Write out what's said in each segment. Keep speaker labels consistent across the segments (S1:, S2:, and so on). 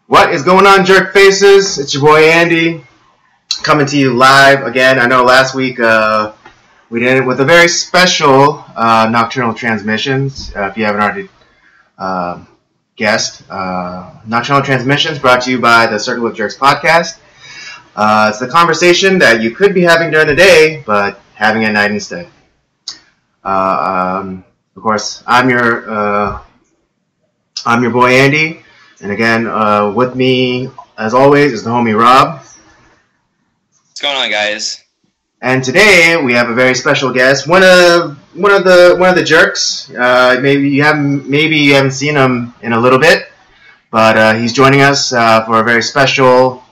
S1: What is going on, jerk faces? It's your boy Andy, coming to you live again. I know last week we did it with a very special Nocturnal Transmissions. If you haven't already guessed, Nocturnal Transmissions brought to you by the Circle of Jerks podcast. It's the conversation that you could be having during the day, but having at night instead. Of course, I'm your boy Andy. And again, with me, as always, is the homie Rob.
S2: What's going on, guys?
S1: And today we have a very special guest, one of the jerks. Maybe you haven't seen him in a little bit, but he's joining us for a very special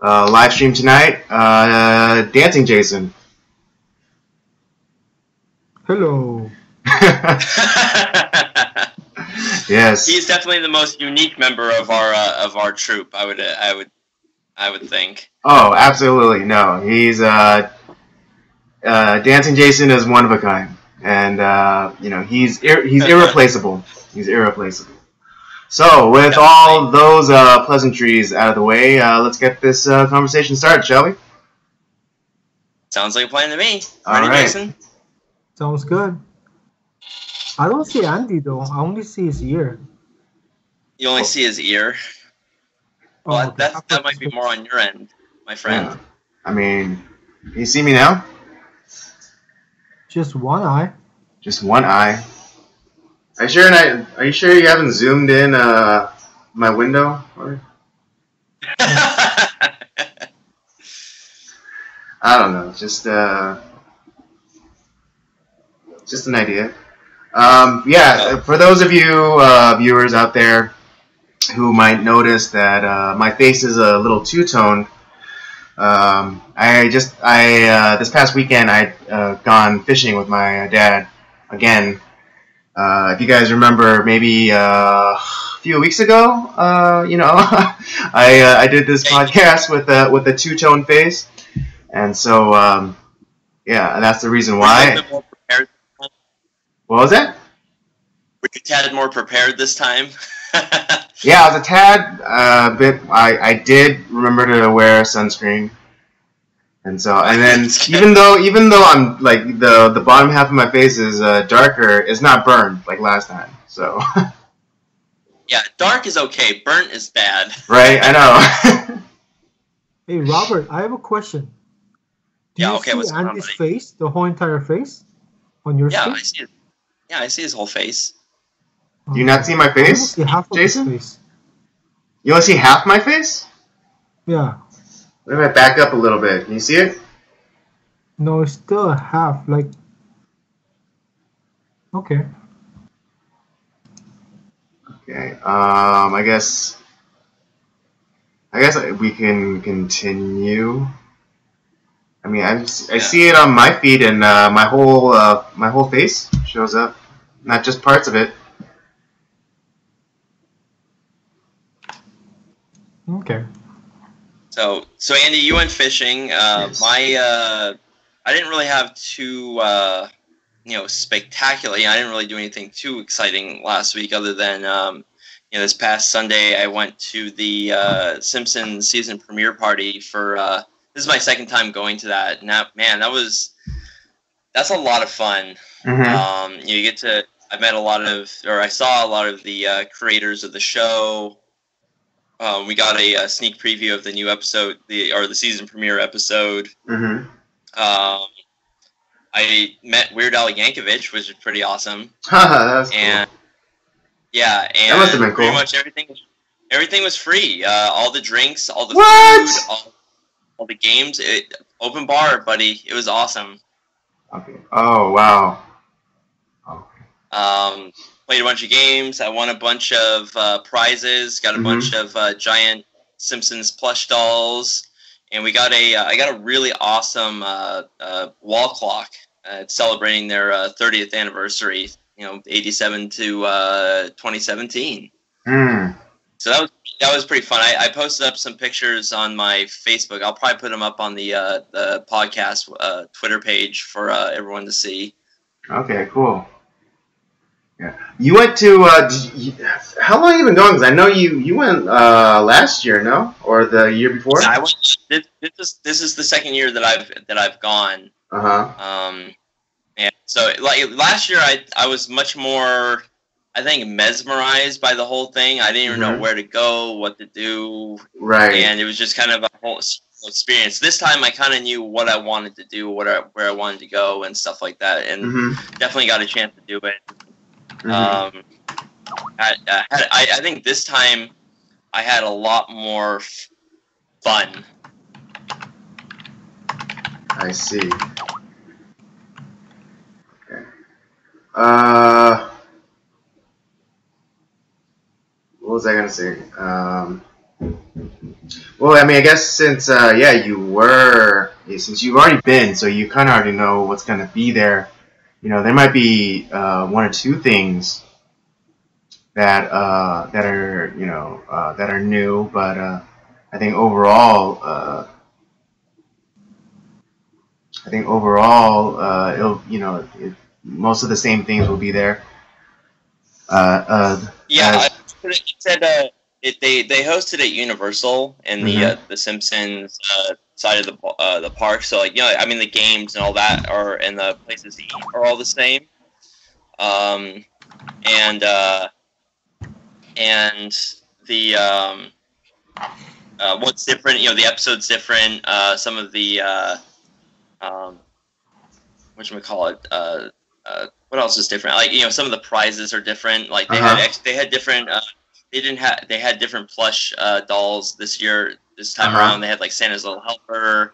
S1: live stream tonight. Dancing Jason.
S3: Hello.
S1: Yes,
S2: he's definitely the most unique member of our troupe. I would think.
S1: Oh, absolutely. No, he's Dancing Jason is one of a kind, and he's irreplaceable. He's irreplaceable. So, with all those pleasantries out of the way, let's get this conversation started, shall we?
S2: Sounds like a plan to me.
S1: All
S2: Ready,
S1: right.
S2: Jason?
S3: Sounds good. I don't see Andy though. I only see his ear.
S2: You only see his ear. Well,
S3: okay.
S2: that might be more on your end, my friend.
S1: Yeah. I mean, can you see me now?
S3: Just one eye.
S1: Just one eye. Are you sure you haven't zoomed in my window? I don't know. Just an idea. For those of you viewers out there who might notice that my face is a little two-toned, this past weekend I'd gone fishing with my dad again. If you guys remember, maybe a few weeks ago, I did this podcast with a two-tone face, and so that's the reason why. What was that?
S2: Were you tad more prepared this time?
S1: Yeah, I was a tad bit. I did remember to wear sunscreen, and then even though I'm like the bottom half of my face is darker, it's not burned like last time. So
S2: yeah, dark is okay. Burnt is bad.
S1: Right, I know.
S3: Hey Robert, I have a question. Do you see Andy's face, the whole entire face, on your screen?
S2: I see it. Yeah, I see his whole face.
S1: Do you not see my face, Jason?
S3: Face.
S1: You only see half my face?
S3: Yeah.
S1: Let me back up a little bit. Can you see it?
S3: No, it's still a half. Like. Okay.
S1: Okay. I guess we can continue. I mean, I see it on my feed, and my whole face shows up, not just parts of it.
S3: Okay.
S2: So Andy, you went fishing.
S1: Yes.
S2: I didn't really have too spectacular. I didn't really do anything too exciting last week, other than this past Sunday I went to the Simpsons season premiere party for. This is my second time going to that. Now, man, that's a lot of fun.
S1: Mm-hmm.
S2: I saw a lot of the creators of the show. We got a sneak preview of the new episode, the season premiere episode.
S1: Mm-hmm.
S2: I met Weird Al Yankovic, which was pretty awesome.
S1: That's cool.
S2: And that must have been cool. Pretty much everything was free. All the drinks, all the food, all the games. Open bar, buddy. It was awesome.
S1: Okay. Oh wow.
S2: Okay. Played a bunch of games. I won a bunch of prizes. Got a bunch of giant Simpsons plush dolls, and I got a really awesome wall clock. It's celebrating their 30th anniversary. 87 to 2017. So that was pretty fun. I posted up some pictures on my Facebook. I'll probably put them up on the podcast Twitter page for everyone to see.
S1: Okay, cool. Yeah. You went to. How long have you been going? Because I know you went last year, no, or the year before.
S2: Yeah, I went. This is the second year that I've gone. And so like last year, I was much more, I think, mesmerized by the whole thing. I didn't even know where to go, what to do,
S1: right?
S2: And it was just kind of a whole experience. This time, I kind of knew what I wanted to do, where I wanted to go, and stuff like that, and definitely got a chance to do it. I think this time I had a lot more fun.
S1: I see. Okay. What was I gonna say? Well, I mean, I guess since since you've already been, so you kind of already know what's gonna be there. You know, there might be one or two things that are that are new, but I think overall most of the same things will be there.
S2: It said they hosted at Universal in the Simpsons side of the park. So like I mean the games and all that and the places to eat are all the same. And the what's different? The episode's different. Some of the whatchamacallit, what else is different? Like some of the prizes are different. Like they had different. They had different plush dolls this year. This time around, they had like Santa's Little Helper.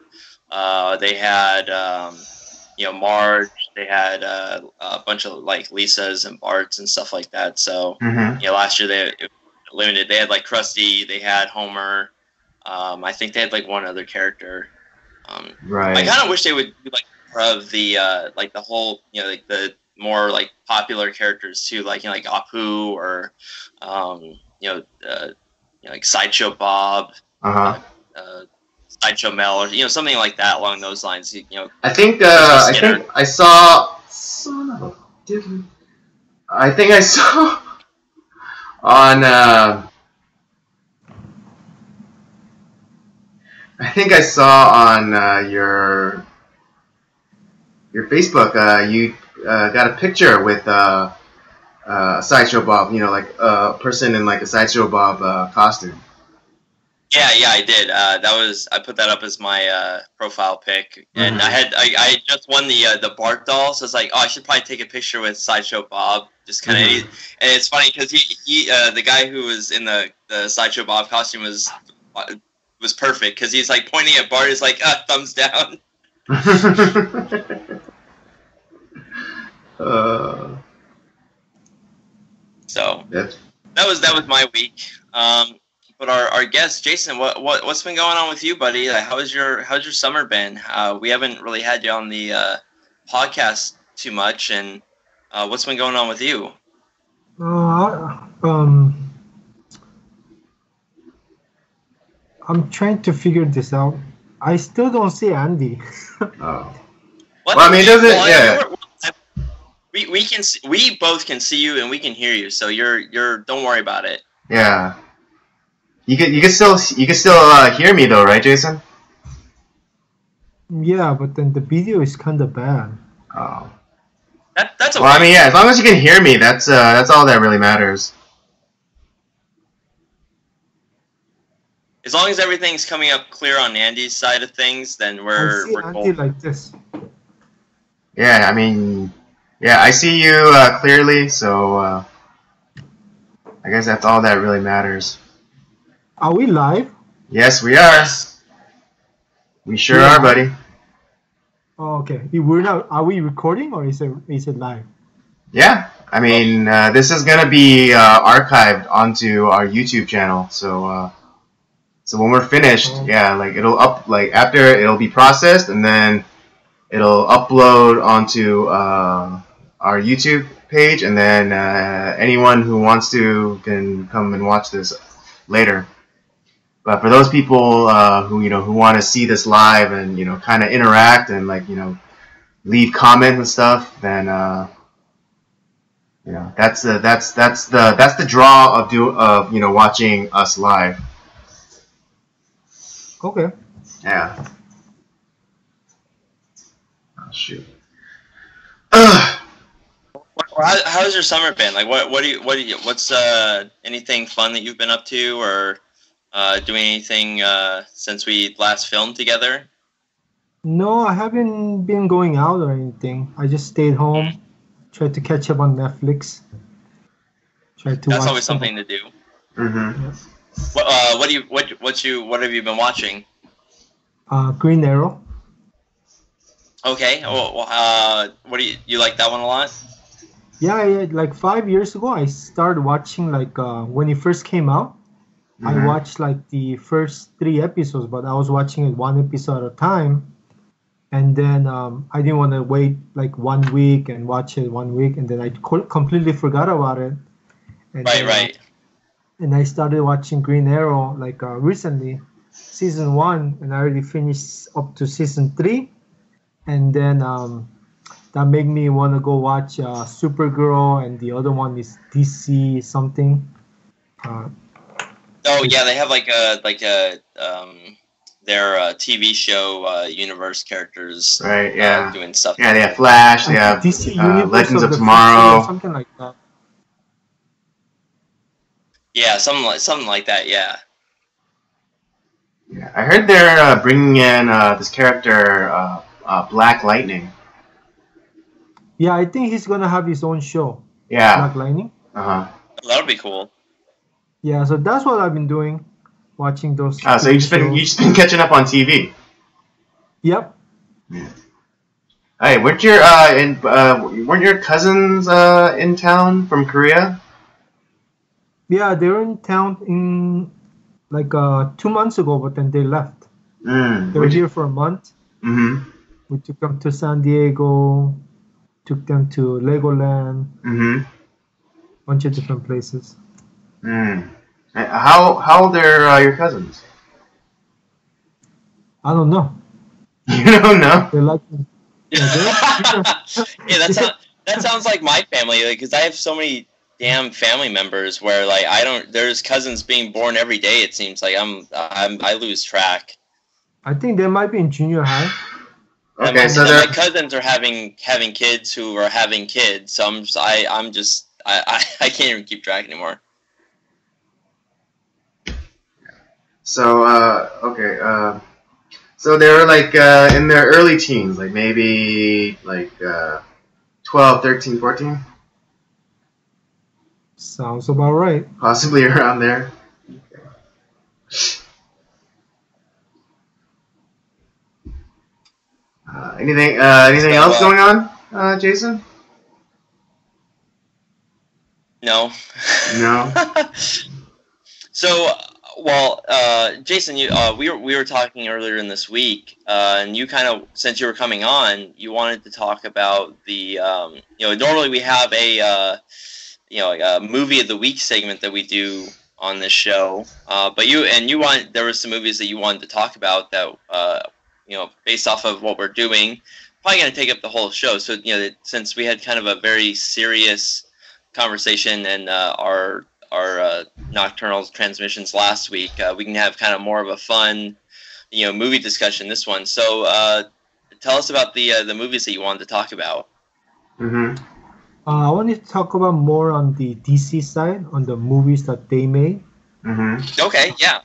S2: They had Marge. They had a bunch of like Lisas and Barts and stuff like that. So last year it was limited. They had like Krusty. They had Homer. I think they had like one other character.
S1: Right.
S2: I kind of wish they would do like more of the like the whole like the more like popular characters too, like like Apu or like Sideshow Bob, Sideshow Mel, or something like that along those lines.
S1: I think I saw. I think I saw on. I think I saw on your Facebook. You got a picture with Sideshow Bob. Like a person in like a Sideshow Bob costume.
S2: Yeah, I did. I put that up as my profile pic, and I just won the Bart doll, so it's like, I should probably take a picture with Sideshow Bob. Just kind of, and it's funny because he the guy who was in the Sideshow Bob costume was perfect because he's like pointing at Bart, is like thumbs down. So that was my week. But our guest Jason, what's been going on with you, buddy? How's your summer been? We haven't really had you on the podcast too much, and what's been going on with you?
S3: I'm trying to figure this out. I still don't see Andy.
S1: Oh.
S2: What?
S1: Well, I mean, it doesn't. Yeah.
S2: We both can see you and we can hear you, so you're don't worry about it.
S1: Yeah. You can still hear me though, right, Jason?
S3: Yeah, but then the video is kind of bad.
S1: Oh.
S2: That's okay.
S1: Well, I mean, yeah, as long as you can hear me, that's all that really matters.
S2: As long as everything's coming up clear on Andy's side of things, then we're
S3: Andy like this.
S1: Yeah, I mean, yeah, I see you clearly, so I guess that's all that really matters.
S3: Are we live?
S1: Yes, we are. We sure are, buddy.
S3: Oh, okay. We're not. Are we recording or is it live?
S1: Yeah, I mean, this is gonna be archived onto our YouTube channel, so when we're finished, like after it'll be processed and then it'll upload onto our YouTube page, and then anyone who wants to can come and watch this later. But for those people who want to see this live and kind of interact and leave comments and stuff, then You know, that's the draw of watching us live.
S3: Okay.
S1: Yeah. Oh shoot. Ugh.
S2: How's your summer been? Like, what's anything fun that you've been up to, or doing anything since we last filmed together?
S3: No, I haven't been going out or anything. I just stayed home, tried to catch up on Netflix. Tried to
S2: That's
S3: watch
S2: always something to do.
S1: Mm-hmm.
S2: Yeah. What have you been watching?
S3: Green Arrow.
S2: Okay. Well, what do you like that one a lot?
S3: Yeah, like 5 years ago, I started watching like when it first came out.
S1: Mm-hmm.
S3: I watched like the first 3 episodes, but I was watching it one episode at a time. And then I didn't want to wait like 1 week and watch it 1 week, and then I completely forgot about it. And
S2: right.
S3: And I started watching Green Arrow like recently, season 1, and I already finished up to season 3. And then that made me want to go watch Supergirl, and the other one is DC something.
S2: Oh yeah, they have their TV show universe characters.
S1: Right. Yeah.
S2: Doing stuff.
S1: Yeah, they have Flash. They have
S3: DC
S1: Legends of Tomorrow.
S3: Something like that.
S2: Yeah, something like that. Yeah.
S1: Yeah, I heard they're bringing in this character, Black Lightning.
S3: Yeah, I think he's gonna have his own show.
S1: Yeah.
S3: Black Lightning.
S2: That'll be cool.
S3: Yeah, so that's what I've been doing, watching those.
S1: So you just been catching up on TV.
S3: Yep.
S1: Yeah. Hey, weren't your cousins in town from Korea?
S3: Yeah, they were in town in like 2 months ago, but then they left. They were here for a month.
S1: Mm-hmm.
S3: We took them to San Diego, took them to Legoland, bunch of different places.
S1: How old are your cousins?
S3: I don't know.
S1: You don't know?
S3: They're like,
S2: yeah, that sounds like my family, because I have so many damn family members where like there's cousins being born every day. It seems like I lose track.
S3: I think they might be in junior high.
S1: Okay,
S2: and
S1: so
S2: my cousins are having kids who are having kids. So I can't even keep track anymore.
S1: So okay, so they were like in their early teens, like maybe like 12, 13, 14.
S3: Sounds about right.
S1: Possibly around there. Okay. Anything else going on, Jason?
S2: No.
S1: No.
S2: So, Jason, we were talking earlier in this week, and you kind of, since you were coming on, you wanted to talk about the normally we have a movie of the week segment that we do on this show, but there were some movies that you wanted to talk about that based off of what we're doing, probably going to take up the whole show. So since we had kind of a very serious conversation and our Nocturnal transmissions last week, we can have kind of more of a fun movie discussion this one. So tell us about the movies that you wanted to talk about.
S3: I wanted to talk about more on the DC side, on the movies that they made.
S2: Okay, yeah.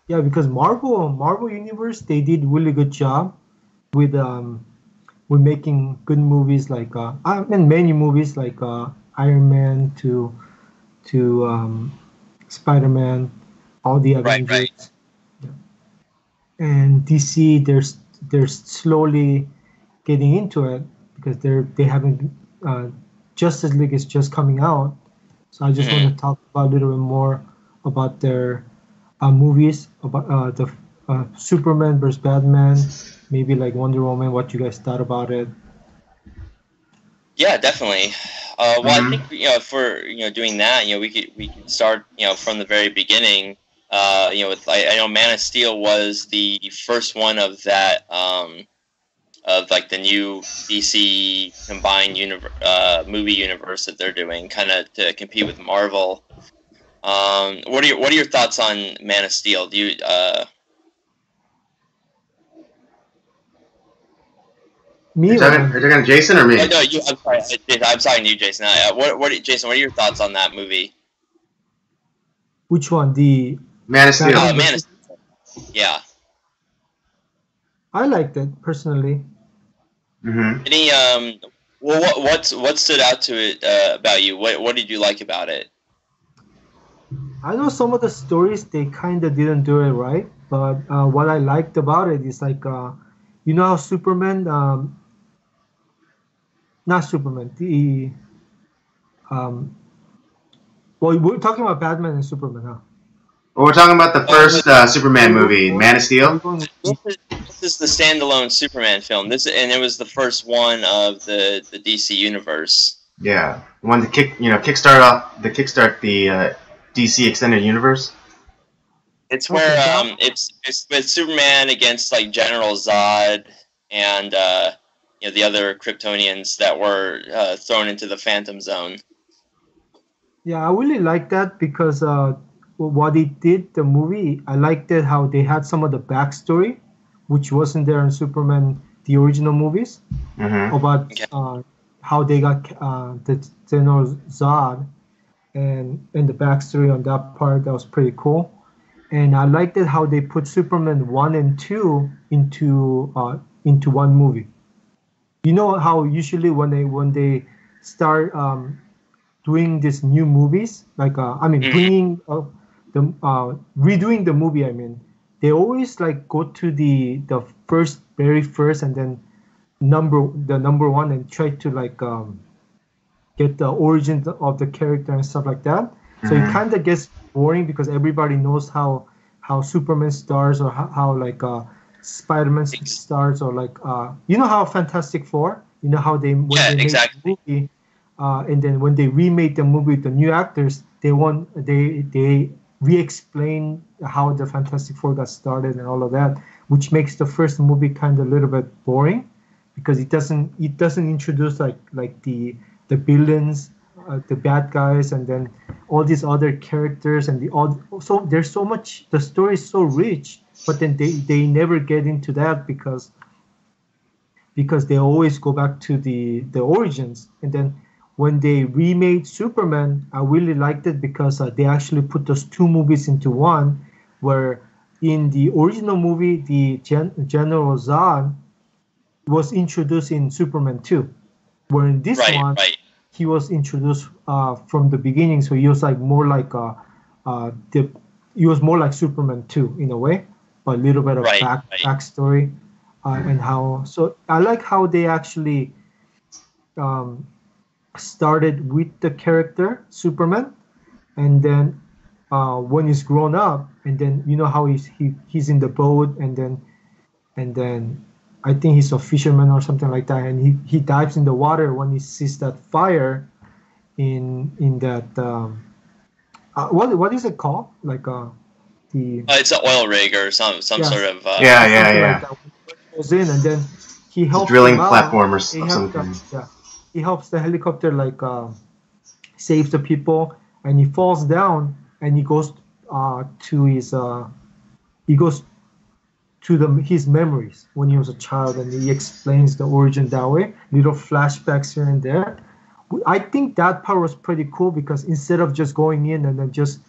S3: Yeah, because Marvel Universe, they did really good job with making good movies like many movies like Iron Man to Spider-Man, all the Avengers.
S2: Right.
S3: Yeah. And DC, they're slowly getting into it because they haven't. Justice League is just coming out, so I just want to talk about a little bit more about their movies, about the Superman versus Batman, maybe like Wonder Woman. What you guys thought about it?
S2: Yeah, definitely. I think if we're doing that, we could start from the very beginning. With I know Man of Steel was the first one of that like the new DC combined movie universe that they're doing, kind of to compete with Marvel. What are your thoughts on Man of Steel? Do you
S3: Me
S1: Are you talking to Jason or me?
S2: no, you. I'm sorry. I'm talking to you, Jason. Jason? What are your thoughts on that movie?
S3: Which one? The
S1: Man of Steel.
S2: Man of Steel. Yeah.
S3: I liked it personally.
S1: Mm-hmm.
S2: Any well, what stood out to it about you? What did you like about it?
S3: I know some of the stories they kind of didn't do it right, but what I liked about it is like, you know how Superman, not Superman, um, well, we're talking about Batman and Superman, huh?
S1: Well, we're talking about the first Superman movie, Man of Steel.
S2: This is the standalone Superman film. And it was the first one of the DC universe.
S1: Yeah, the one to kickstart the DC extended universe.
S2: It's where it's with Superman against like General Zod and the other Kryptonians that were thrown into the Phantom Zone.
S3: Yeah, I really like that because what they did, the movie, I liked it how they had some of the backstory, which wasn't there in Superman, the original movies, about how they got the General Zod and the backstory on that part. That was pretty cool. And I liked it how they put Superman 1 and 2 into one movie. You know how usually when they start doing these new movies, like bringing redoing the movie. I mean, they always like go to the very first, and then number one, and try to like get the origin of the character and stuff like that. So it kind of gets boring because everybody knows how Superman stars, or how like Spider-Man stars, or like you know how Fantastic Four. You know how they made the movie. And then when they remade the movie with the new actors, they re-explain how the Fantastic Four got started and all of that, which makes the first movie kind of a little bit boring because it doesn't introduce like the villains, the bad guys, and then all these other characters so there's so much. The story is so rich, but then they never get into that because they always go back to the origins. And then when they remade Superman, I really liked it because they actually put those two movies into one, where in the original movie, the General Zod was introduced in Superman 2, where in this one, he was introduced from the beginning, so he was like more like he was more like Superman 2 in a way, but a little bit of backstory. And how, so I like how they actually started with the character Superman, and then when he's grown up, and then you know how he's in the boat, and then I think he's a fisherman or something like that, and he dives in the water when he sees that fire in that what is it called, like
S2: it's an oil rig or some sort of
S1: yeah.
S3: Like goes in, and then he helps
S1: drilling platform or something.
S3: He helps the helicopter like saves the people, and he falls down, and he goes to his his memories when he was a child, and he explains the origin that way. Little flashbacks here and there. I think that part was pretty cool because instead of just going in and then just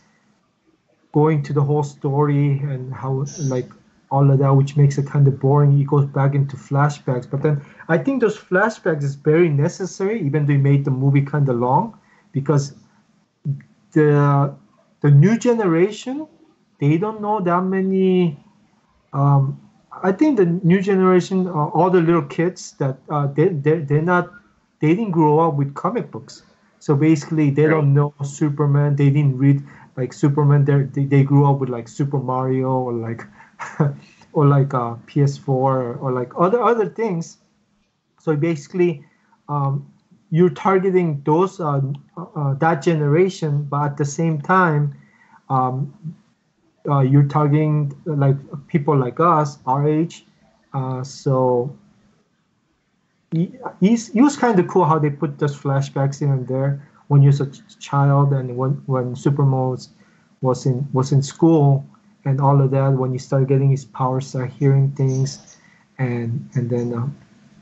S3: going to the whole story and how like all of that, which makes it kind of boring, he goes back into flashbacks. But then I think those flashbacks is very necessary, even though they made the movie kind of long, because the new generation, they don't know that many. I think the new generation, all the little kids that they didn't grow up with comic books, so basically they don't know Superman. They didn't read like Superman. They grew up with like Super Mario or like or like PS4 or like other things. So basically, you're targeting those that generation, but at the same time, you're targeting like people like us, our age. So he was kind of cool how they put those flashbacks in and there when he was a child, and when Superman was in school and all of that. When he started getting his powers, start hearing things, and then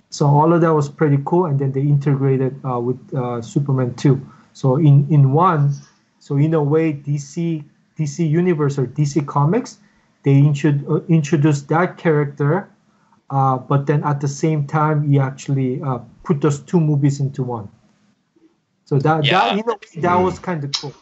S3: so all of that was pretty cool. And then they integrated with Superman 2. So in one, so in a way, DC Universe or DC Comics, they introduced that character, but then at the same time, he actually put those two movies into one. So that that was kind of cool.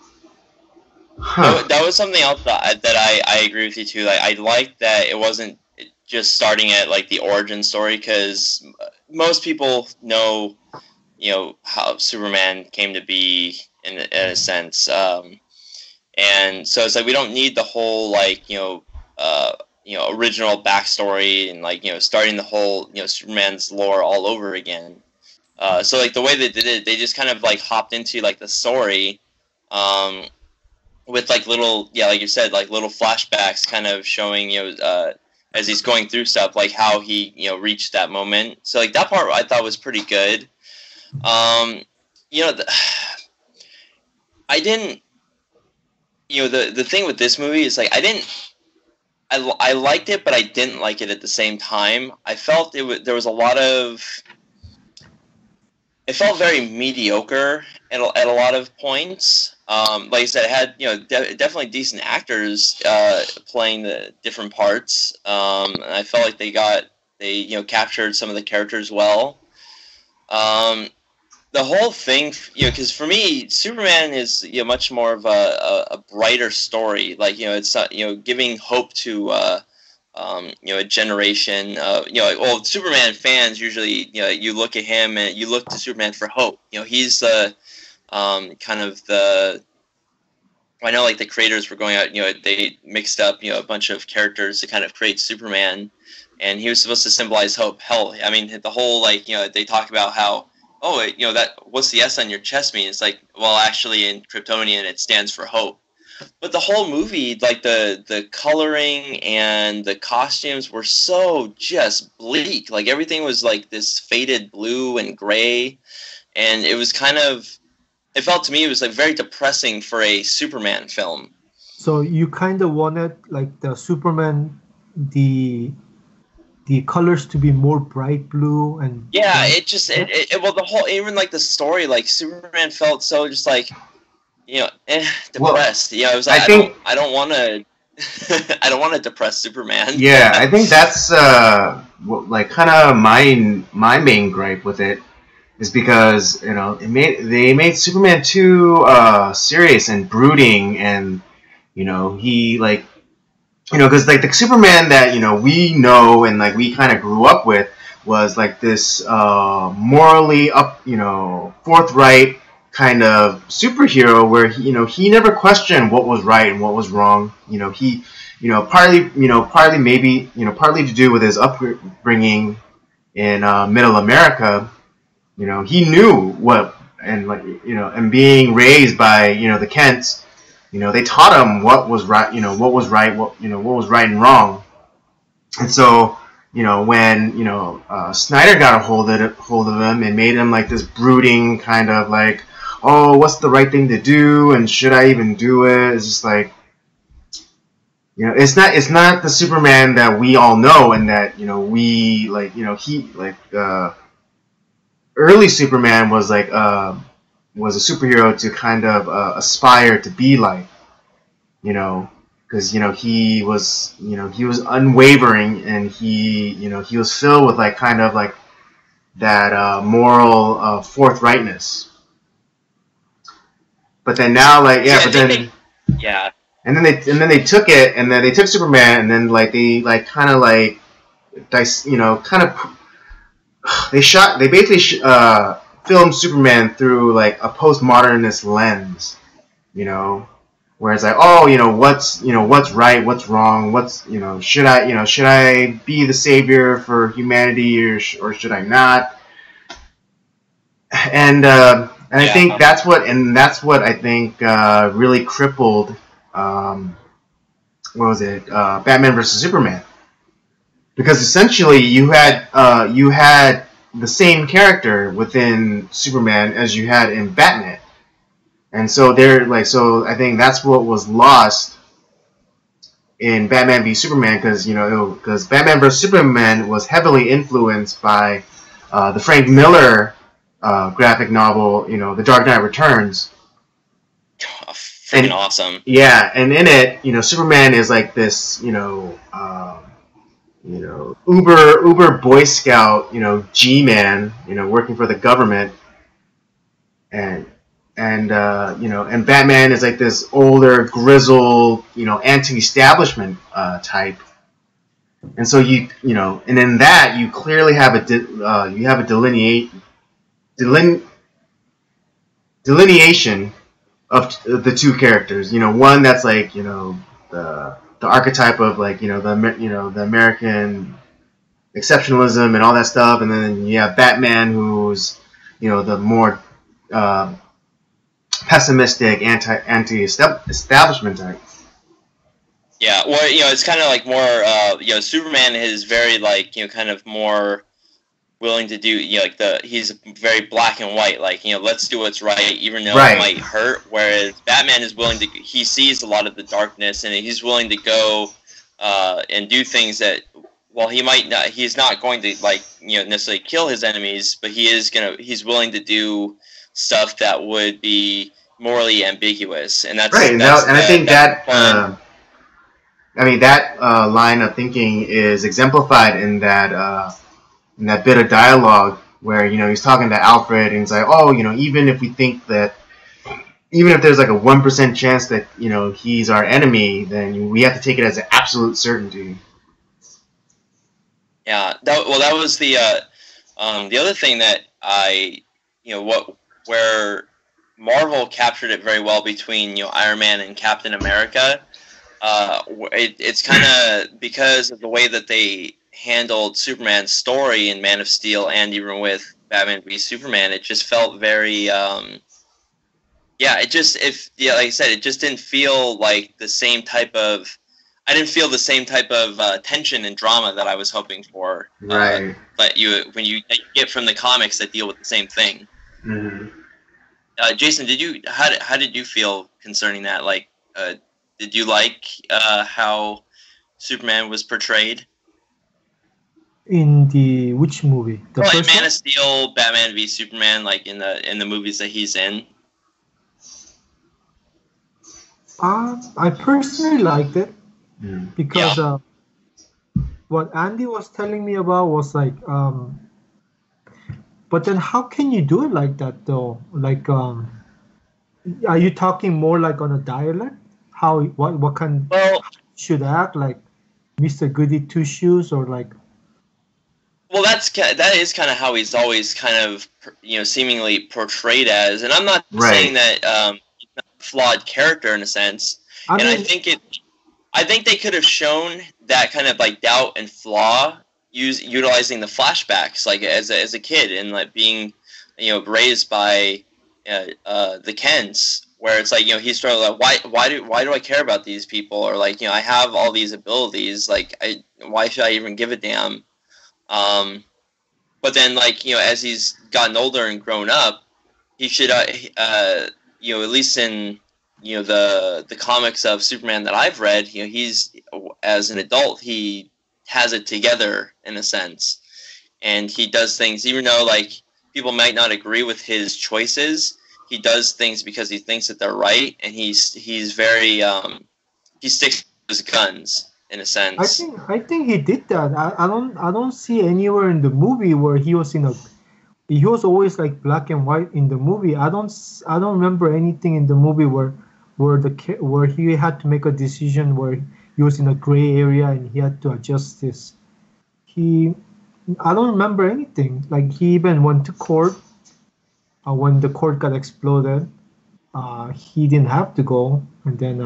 S2: That was something else that I agree with you too. Like, I like that it wasn't just starting at like the origin story, because most people know, how Superman came to be in a sense, and so it's like we don't need the whole original backstory and starting the whole Superman's lore all over again. So like the way they did it, they just kind of like hopped into like the story, with like little, like you said, like little flashbacks, kind of showing as he's going through stuff, like how he reached that moment. So like that part I thought was pretty good. I didn't. The thing with this movie is like I liked it, but I didn't like it at the same time. I felt there was a lot of. It felt very mediocre at a lot of points. Like I said, it had definitely decent actors playing the different parts. And I felt like they captured some of the characters well. The whole thing, because for me, Superman is much more of a brighter story. Like it's giving hope to a generation. Superman fans usually you look at him and you look to Superman for hope. He's the kind of the. I know, like the creators were going out. They mixed up a bunch of characters to kind of create Superman, and he was supposed to symbolize hope. Hell, I mean, the whole they talk about how that what's the S on your chest mean? It's like, well, actually in Kryptonian it stands for hope. But the whole movie, like the coloring and the costumes were so just bleak. Like everything was like this faded blue and gray, and it was kind of. It felt to me it was like very depressing for a Superman film.
S3: So you kind of wanted like the Superman, the colors to be more bright blue and.
S2: Yeah, it just well the whole even like the story, like Superman felt so just like. Depressed. Well, it was like, I don't want to. I don't want to depress Superman.
S1: Yeah, I think that's like kind of my main gripe with it is because they made Superman too serious and brooding, and he like because like the Superman that we know and like we kind of grew up with was like this morally forthright kind of superhero where he never questioned what was right and what was wrong. He partly to do with his upbringing in middle America. He knew what, and and being raised by the Kents, they taught him what was right, what was right, what was right and wrong. And so when Snyder got a hold of him and made him like this brooding kind of like, oh, what's the right thing to do, and should I even do it? It's just like, it's not the Superman that we all know, and that we like. He like early Superman was like was a superhero to kind of aspire to be like, because he was unwavering, and he was filled with like kind of like that moral forthrightness. But then now, like, yeah, but then,
S2: yeah,
S1: and then they took it, and then they took Superman, and then like they like kind of like, they basically filmed Superman through like a postmodernist lens, where it's like, oh, what's right, what's wrong, should I be the savior for humanity or should I not? And I think that's what I think really crippled Batman vs Superman, because essentially you had the same character within Superman as you had in Batman. And so so I think that's what was lost in Batman v Superman, because Batman vs Superman was heavily influenced by the Frank Miller graphic novel, The Dark Knight Returns.
S2: Oh, freaking awesome!
S1: Yeah, and in it, Superman is like this, uber Boy Scout, G-man, working for the government, and Batman is like this older, grizzled, anti-establishment type. And so and in that you clearly have a delineation of the two characters. One that's like the archetype of like the American exceptionalism and all that stuff, and then you have Batman, who's the more pessimistic anti-establishment type.
S2: Yeah, well, it's kind of like more, Superman is very like, kind of more willing to do, he's very black and white, like, let's do what's right, even though it might hurt. Whereas Batman is willing to, he sees a lot of the darkness, and he's willing to go and do things that, well, he's not going to like, necessarily kill his enemies, but he's willing to do stuff that would be morally ambiguous, and that's
S1: right. And I think that. That line of thinking is exemplified in that bit of dialogue where he's talking to Alfred, and he's like, oh, even if there's like a 1% chance that he's our enemy, then we have to take it as an absolute certainty.
S2: Yeah, that was the other thing that where Marvel captured it very well between Iron Man and Captain America. It's kind of because of the way that they handled Superman's story in Man of Steel, and even with Batman v Superman, it just felt very, like I said, it just didn't feel like the same type of, I didn't feel the same type of tension and drama that I was hoping for.
S1: Right.
S2: But when you get from the comics that deal with the same thing.
S1: Mm-hmm.
S2: Jason, how did you feel concerning that? Like, did you like how Superman was portrayed?
S3: In which movie? The
S2: like
S3: first
S2: Man
S3: one?
S2: of Steel, Batman v Superman, like in the movies that he's in.
S3: I personally liked it because
S2: Yeah.
S3: What Andy was telling me about was like, but then how can you do it like that though? Like, are you talking more like on a dialect? What kind should act like Mr. Goody Two Shoes or like?
S2: Well, that is kind of how he's always kind of seemingly portrayed as, and I'm not saying that he's not a flawed character in a sense. I think they could have shown that kind of like doubt and flaw utilizing the flashbacks, like as a kid and like being raised by the Kents, where it's like he's sort of like why do I care about these people, or like I have all these abilities, like why should I even give a damn? But then like as he's gotten older and grown up, he should at least in the comics of Superman that I've read, he's as an adult he has it together in a sense, and he does things even though like people might not agree with his choices. He does things because he thinks that they're right, and he's very he sticks to his guns in a sense.
S3: I think he did that. I don't see anywhere in the movie where he was he was always like black and white in the movie. I don't remember anything in the movie where he had to make a decision where he was in a gray area and he had to adjust this. I don't remember anything. Like he even went to court. When the court got exploded, he didn't have to go, and then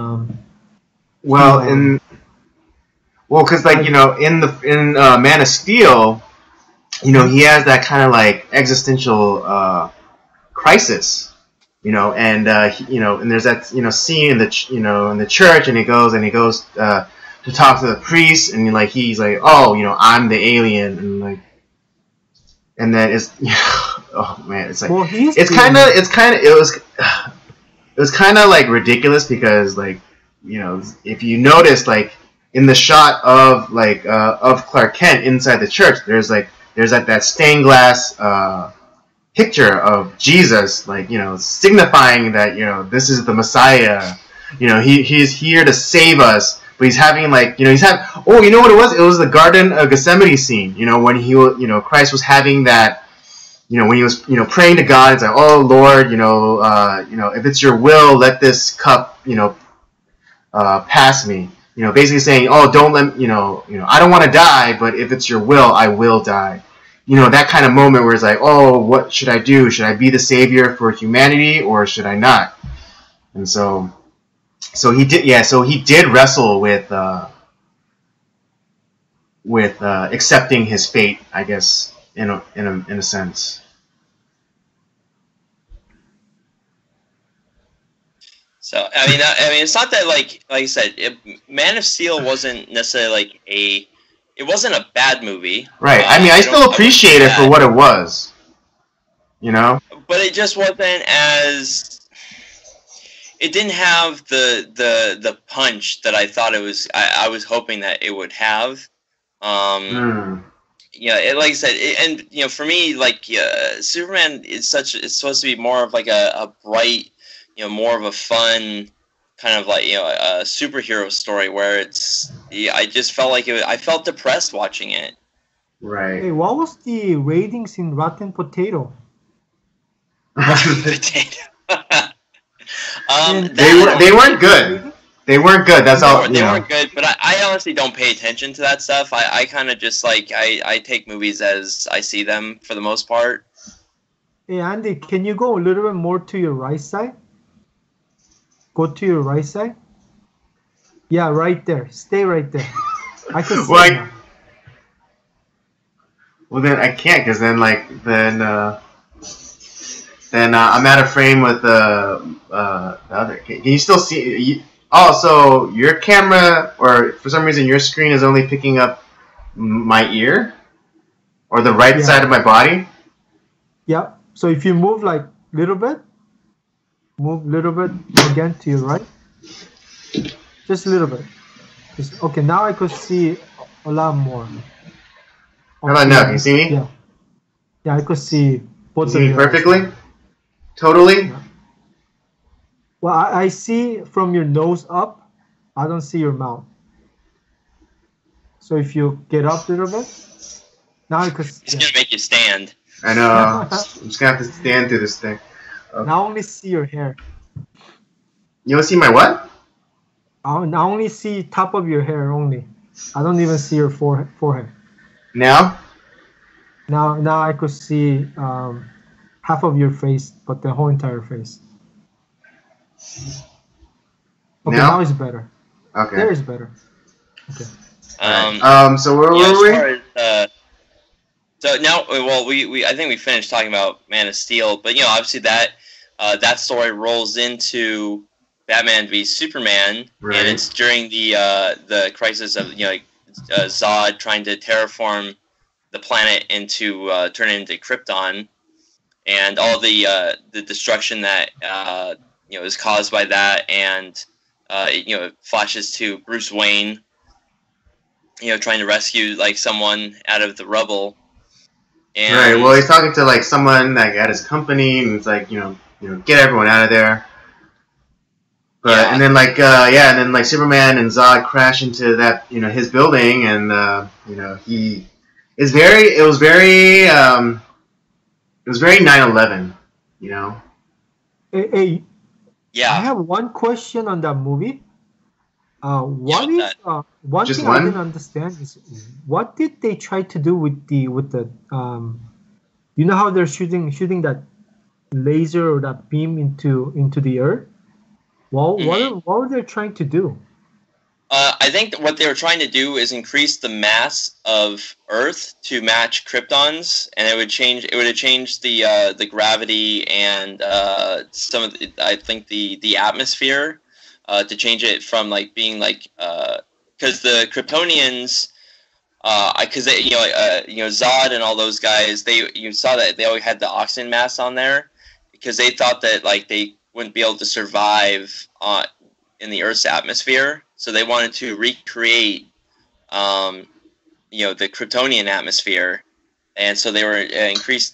S1: because like in Man of Steel, he has that kind of like existential crisis, and and there's that scene in the in the church, and he goes to talk to the priest, and like he's like, oh, I'm the alien, and like, and then it's oh man, it's like
S3: Well,
S1: it was kind of like ridiculous because like if you notice like in the shot of Clark Kent inside the church, there's that stained glass picture of Jesus, like signifying that this is the Messiah. He's here to save us. But he's having he's having, oh, you know what it was? It was the Garden of Gethsemane scene. When Christ was having that, when he was praying to God. It's like, oh Lord, if it's your will, let this cup pass me. Basically saying, oh, don't let I don't want to die, but if it's your will, I will die. That kind of moment where it's like, oh, what should I do? Should I be the savior for humanity or should I not? And so he did. Yeah, so he did wrestle with accepting his fate, I guess, in a sense.
S2: So I mean, it's not that like I said, Man of Steel wasn't necessarily it wasn't a bad movie.
S1: Right. I mean, I still appreciate it for what it was.
S2: But it just wasn't as. It didn't have the punch that I thought it was. I was hoping that it would have. Yeah, like I said, for me, Superman is it's supposed to be more of like a bright, more of a fun kind of a superhero story where I just felt like I felt depressed watching it.
S1: Right.
S3: Hey, what was the ratings in Rotten Potato?
S2: Rotten Potato.
S1: They weren't good. They weren't good. That's all.
S2: They weren't good, but I honestly don't pay attention to that stuff. I kind of just I take movies as I see them for the most part.
S3: Hey Andy, can you go a little bit more to your right side? Go to your right side. Yeah, right there. Stay right there. I can see
S1: well, well, then I can't, because then I'm out of frame with the other. Can you still see? So your camera, or for some reason your screen is only picking up my ear, or the right side of my body.
S3: Yeah. So if you move like little bit, move little bit again to your right, just a little bit. Okay. Now I could see a lot more.
S1: How about now? Can you see me?
S3: Yeah. Yeah, I could see both.
S1: You see me perfectly? Totally?
S3: Yeah. Well, I see from your nose up. I don't see your mouth. So if you get up a little bit, now I could.
S2: It's gonna make you stand.
S1: I know. I'm just gonna have to stand through this thing. Okay.
S3: Now I only see your hair.
S1: You don't see my what?
S3: I only see top of your hair only. I don't even see your forehead.
S1: Now?
S3: Now I could see half of your face, but the whole entire face. Okay, now it's better.
S1: Okay.
S3: There is better. Okay.
S1: So where were we?
S2: So now, well, I think we finished talking about Man of Steel, but obviously that story rolls into Batman v Superman,
S1: right.
S2: And it's during the crisis of Zod trying to terraform the planet into turn it into Krypton, and all the destruction that is caused by that, and it flashes to Bruce Wayne, trying to rescue someone out of the rubble. And
S1: right. Well, he's talking to someone at his company, and it's get everyone out of there. But
S2: yeah.
S1: And then and then Superman and Zod crash into that his building, and he is very. It was very 9/11.
S3: Hey,
S2: yeah.
S3: I have one question on that movie. One thing I didn't understand is what did they try to do with the how they're shooting that laser or that beam into the earth? What were they trying to do?
S2: I think what they were trying to do is increase the mass of Earth to match Krypton's, and it would have changed the gravity and some of the atmosphere to change it from being because the Kryptonians because Zod and all those guys, you saw that they always had the oxygen mask on there because they thought that like they wouldn't be able to survive in the Earth's atmosphere, so they wanted to recreate the Kryptonian atmosphere, and so they were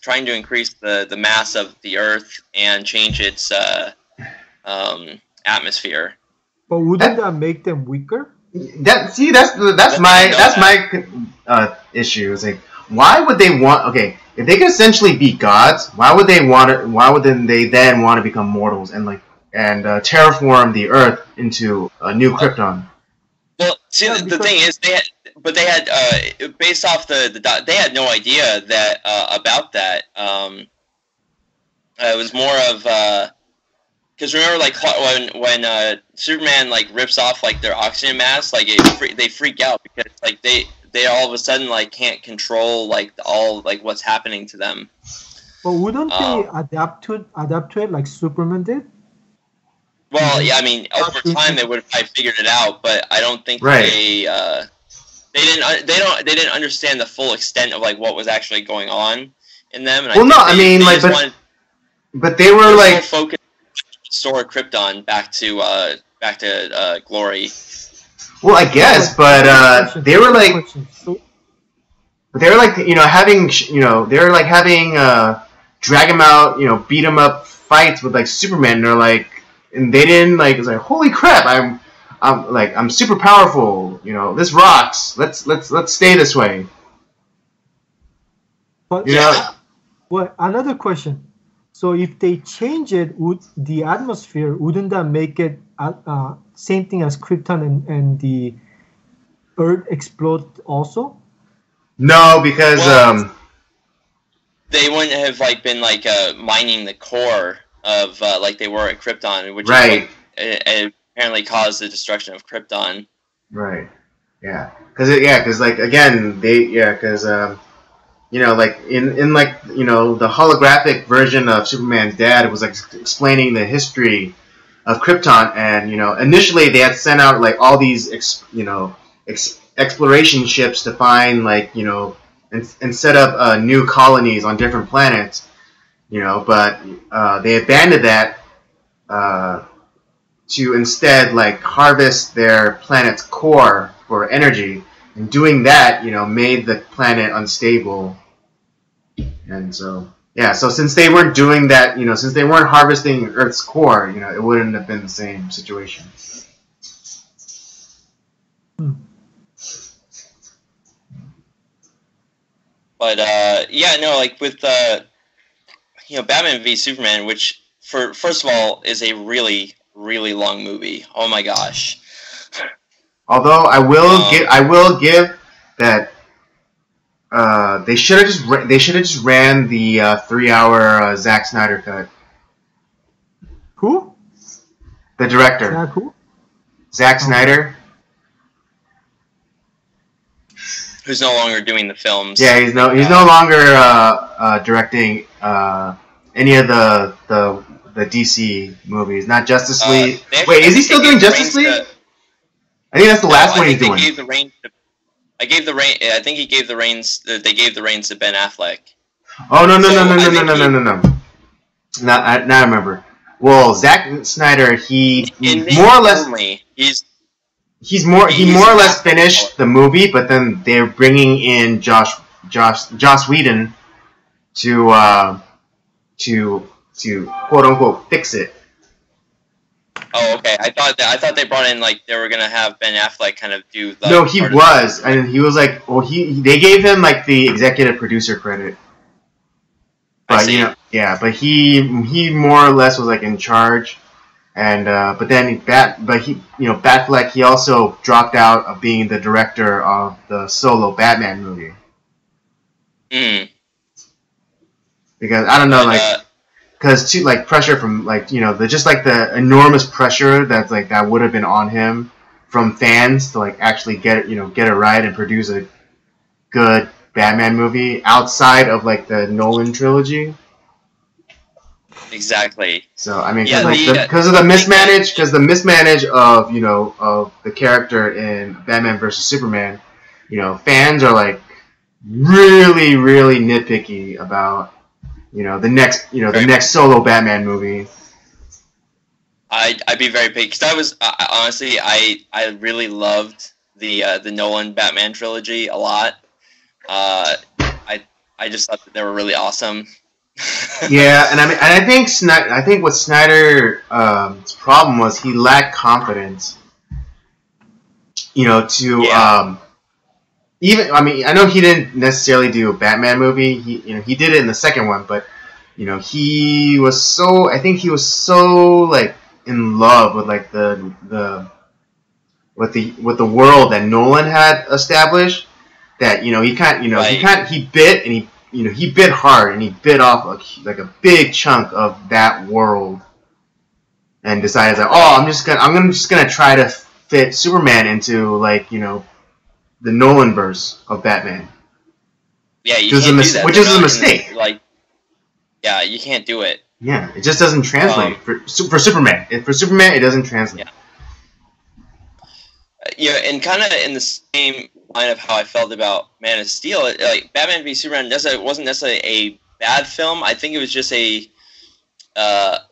S2: trying to increase the mass of the Earth and change its atmosphere.
S3: But wouldn't that make them weaker?
S1: That's my issue. It's like, why would they want? Okay, if they could essentially be gods, why would they want it? Why would they then want to become mortals and terraform the Earth into a new Krypton?
S2: Well, see, the thing is, they had based off they had no idea that about that. It was more of because remember, like when Superman like rips off like their oxygen mask, like they freak out because like they all of a sudden like can't control like all like what's happening to them.
S3: But wouldn't they adapt to it like Superman did?
S2: Well, yeah, I mean, over time they would have probably figured it out, but I don't think they didn't understand the full extent of like what was actually going on in them. And
S1: but they were like
S2: focused on restore Krypton back to glory.
S1: Well, I guess, but they were like having drag him out, beat him up fights with like Superman. And they're like, and they didn't like. It's like, holy crap! I'm super powerful. This rocks. Let's stay this way.
S3: But well, another question. So if they change it, would the atmosphere, wouldn't that make it same thing as Krypton and the Earth explode also?
S1: No, because
S2: they wouldn't have like been like mining the core of like they were at Krypton, which it apparently caused the destruction of Krypton.
S1: Right. Yeah. Because like again because like in like the holographic version of Superman's dad, it was like explaining the history of Krypton, and initially they had sent out like all these exploration ships to find like and set up new colonies on different planets, but they abandoned that to instead like harvest their planet's core for energy. And doing that, made the planet unstable. And so, so since they weren't doing that, since they weren't harvesting Earth's core, it wouldn't have been the same situation.
S2: But, like with, Batman v Superman, which, first of all, is a really, really long movie. Oh my gosh.
S1: Although I will give that they should have just ran the 3-hour Zack Snyder cut.
S3: Who?
S1: The director.
S3: Who?
S1: Zack Snyder.
S2: Who's no longer doing the films?
S1: Yeah, he's no longer directing any of the DC movies. Not Justice League. Wait, is he still doing Justice League? I think that's the last one he's doing.
S2: I think he gave the reins. They gave the reins to Ben Affleck.
S1: Oh no! Now I remember. Well, Zack Snyder, he more or less he more or less finished the movie, but then they're bringing in Joss Whedon to quote unquote fix it.
S2: Oh, okay. I thought they brought in like they were gonna have Ben Affleck kind of do. The
S1: no, he was, and he was like, well, they gave him like the executive producer credit, but but he more or less was like in charge, and but then Batfleck, he also dropped out of being the director of the solo Batman movie. Because I don't know, because pressure from the enormous pressure that's like that would have been on him from fans to like actually get it right and produce a good Batman movie outside of like the Nolan trilogy.
S2: Exactly.
S1: So I mean, because of the mismanage of of the character in Batman vs Superman, fans are like really, really nitpicky about the next solo Batman movie.
S2: I'd be very picky because honestly I really loved the Nolan Batman trilogy a lot. I just thought that they were really awesome.
S1: Yeah, and I think what Snyder's problem was he lacked confidence. I know he didn't necessarily do a Batman movie. He did it in the second one, but he was so like in love with like the world that Nolan had established that he bit hard and he bit off like a big chunk of that world and decided that I'm just gonna try to fit Superman into like the Nolan verse of Batman.
S2: Yeah, you can't do that.
S1: Which is a mistake.
S2: Yeah, you can't do it.
S1: Yeah, it just doesn't translate for Superman. For Superman, it doesn't translate.
S2: Yeah, and kind of in the same line of how I felt about Man of Steel, like Batman v Superman wasn't necessarily a bad film. I think it was just a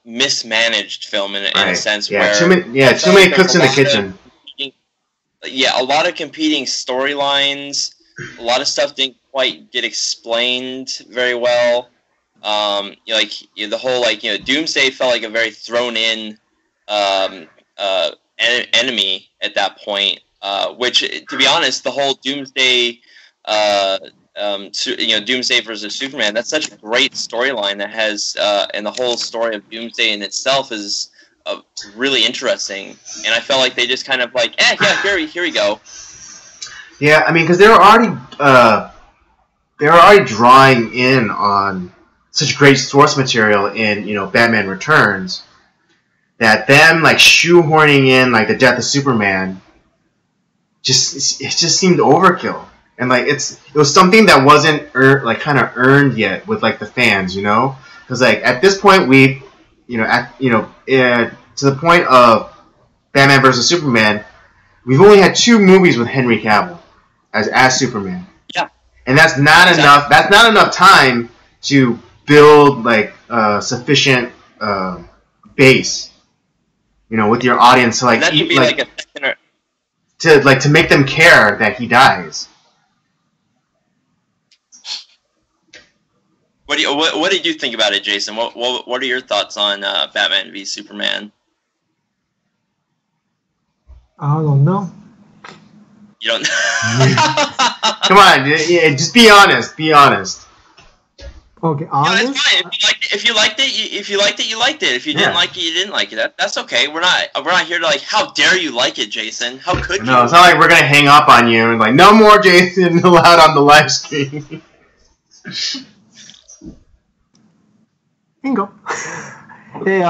S2: mismanaged film in a sense.
S1: Yeah, too many cooks in the kitchen.
S2: A lot of competing storylines. A lot of stuff didn't quite get explained very well. The whole Doomsday felt like a very thrown in enemy at that point. Which, to be honest, the whole Doomsday, Doomsday versus Superman, that's such a great storyline that has, and the whole story of Doomsday in itself is really interesting. And I felt like they just kind of like, here we go.
S1: Yeah, I mean, because they were already drawing in on such great source material in Batman Returns that them like shoehorning in like the death of Superman it just seemed overkill, and like it was something that wasn't kind of earned yet with like the fans, because like at this point to the point of Batman versus Superman, we've only had 2 movies with Henry Cavill as Superman.
S2: Yeah,
S1: and that's not enough. That's not enough time to build like sufficient base, with your audience to like
S2: that could be like a second or
S1: to make them care that he dies.
S2: What did you think about it, Jason? What are your thoughts on Batman v Superman?
S3: I don't know.
S2: You don't.
S1: Come on, just be honest. Be honest.
S3: Okay, honest.
S2: It's fine. If you liked it, you liked it. If you didn't like it, you didn't like it. That's okay. We're not here to like. How dare you like it, Jason? How could you?
S1: No, it's not like we're gonna hang up on you and like no more Jason allowed on the live stream.
S3: Bingo. Hey,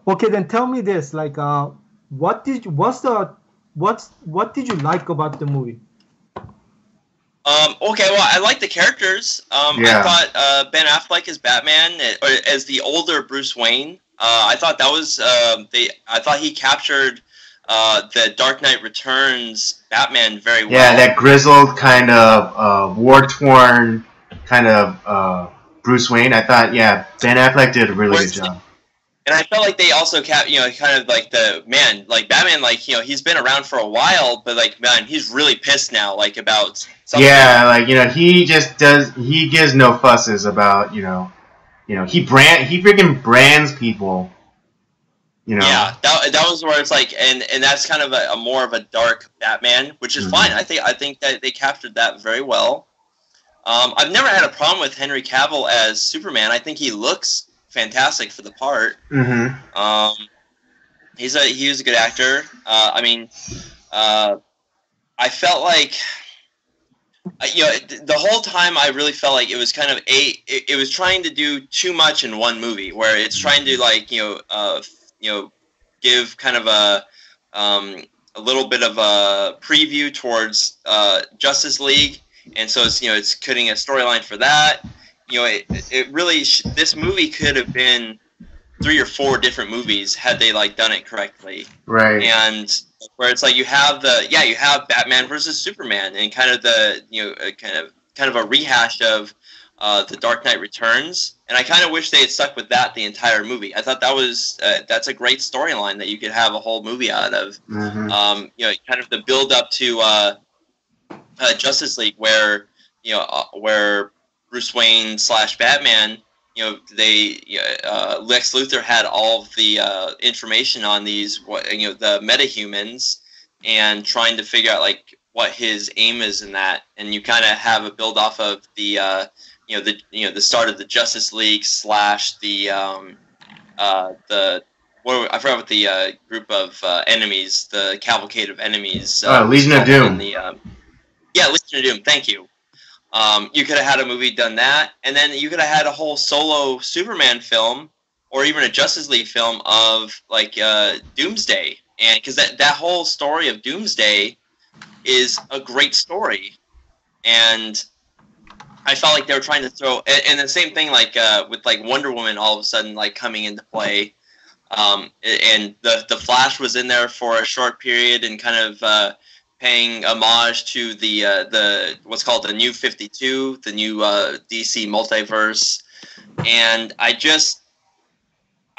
S3: okay, then tell me this. Like, what did you like about the movie?
S2: Okay, well, I like the characters. I thought Ben Affleck as Batman, or as the older Bruce Wayne. I thought that was I thought he captured the Dark Knight Returns Batman very well.
S1: Yeah, that grizzled kind of war-torn kind of Bruce Wayne. I thought, Ben Affleck did a really good job.
S2: And I felt like they also kind of like Batman, like, he's been around for a while, but like, man, he's really pissed now, like, about something.
S1: Yeah, like, he gives no fusses about, he freaking brands people,
S2: Yeah, that was where it's like, and that's kind of a more of a dark Batman, which is fine. I think that they captured that very well. I've never had a problem with Henry Cavill as Superman. I think he looks fantastic for the part.
S1: Mm-hmm.
S2: He was a good actor. I felt like, the whole time I really felt like it was kind of it was trying to do too much in one movie, where it's trying to like give kind of a little bit of a preview towards Justice League, and so it's cutting a storyline for that. It really this movie could have been 3 or 4 different movies had they like done it correctly.
S1: Right.
S2: And where it's like you have Batman versus Superman, and kind of kind of a rehash of the Dark Knight Returns, and I kind of wish they had stuck with that the entire movie. I thought that's a great storyline that you could have a whole movie out of. Kind of the build up to Justice League, where where Bruce Wayne / Batman, Lex Luthor had all of the information on these, the metahumans, and trying to figure out like what his aim is in that, and you kind of have a build off of the the start of the Justice League / I forgot what the group of enemies, the cavalcade of enemies.
S1: Legion of Doom.
S2: Legion of Doom. Thank you. You could have had a movie done that, and then you could have had a whole solo Superman film, or even a Justice League film of like Doomsday, and because that whole story of Doomsday is a great story, and I felt like they were trying to throw, and the same thing like with like Wonder Woman all of a sudden like coming into play, and the Flash was in there for a short period and kind of paying homage to the what's called the New 52, the new DC multiverse, and I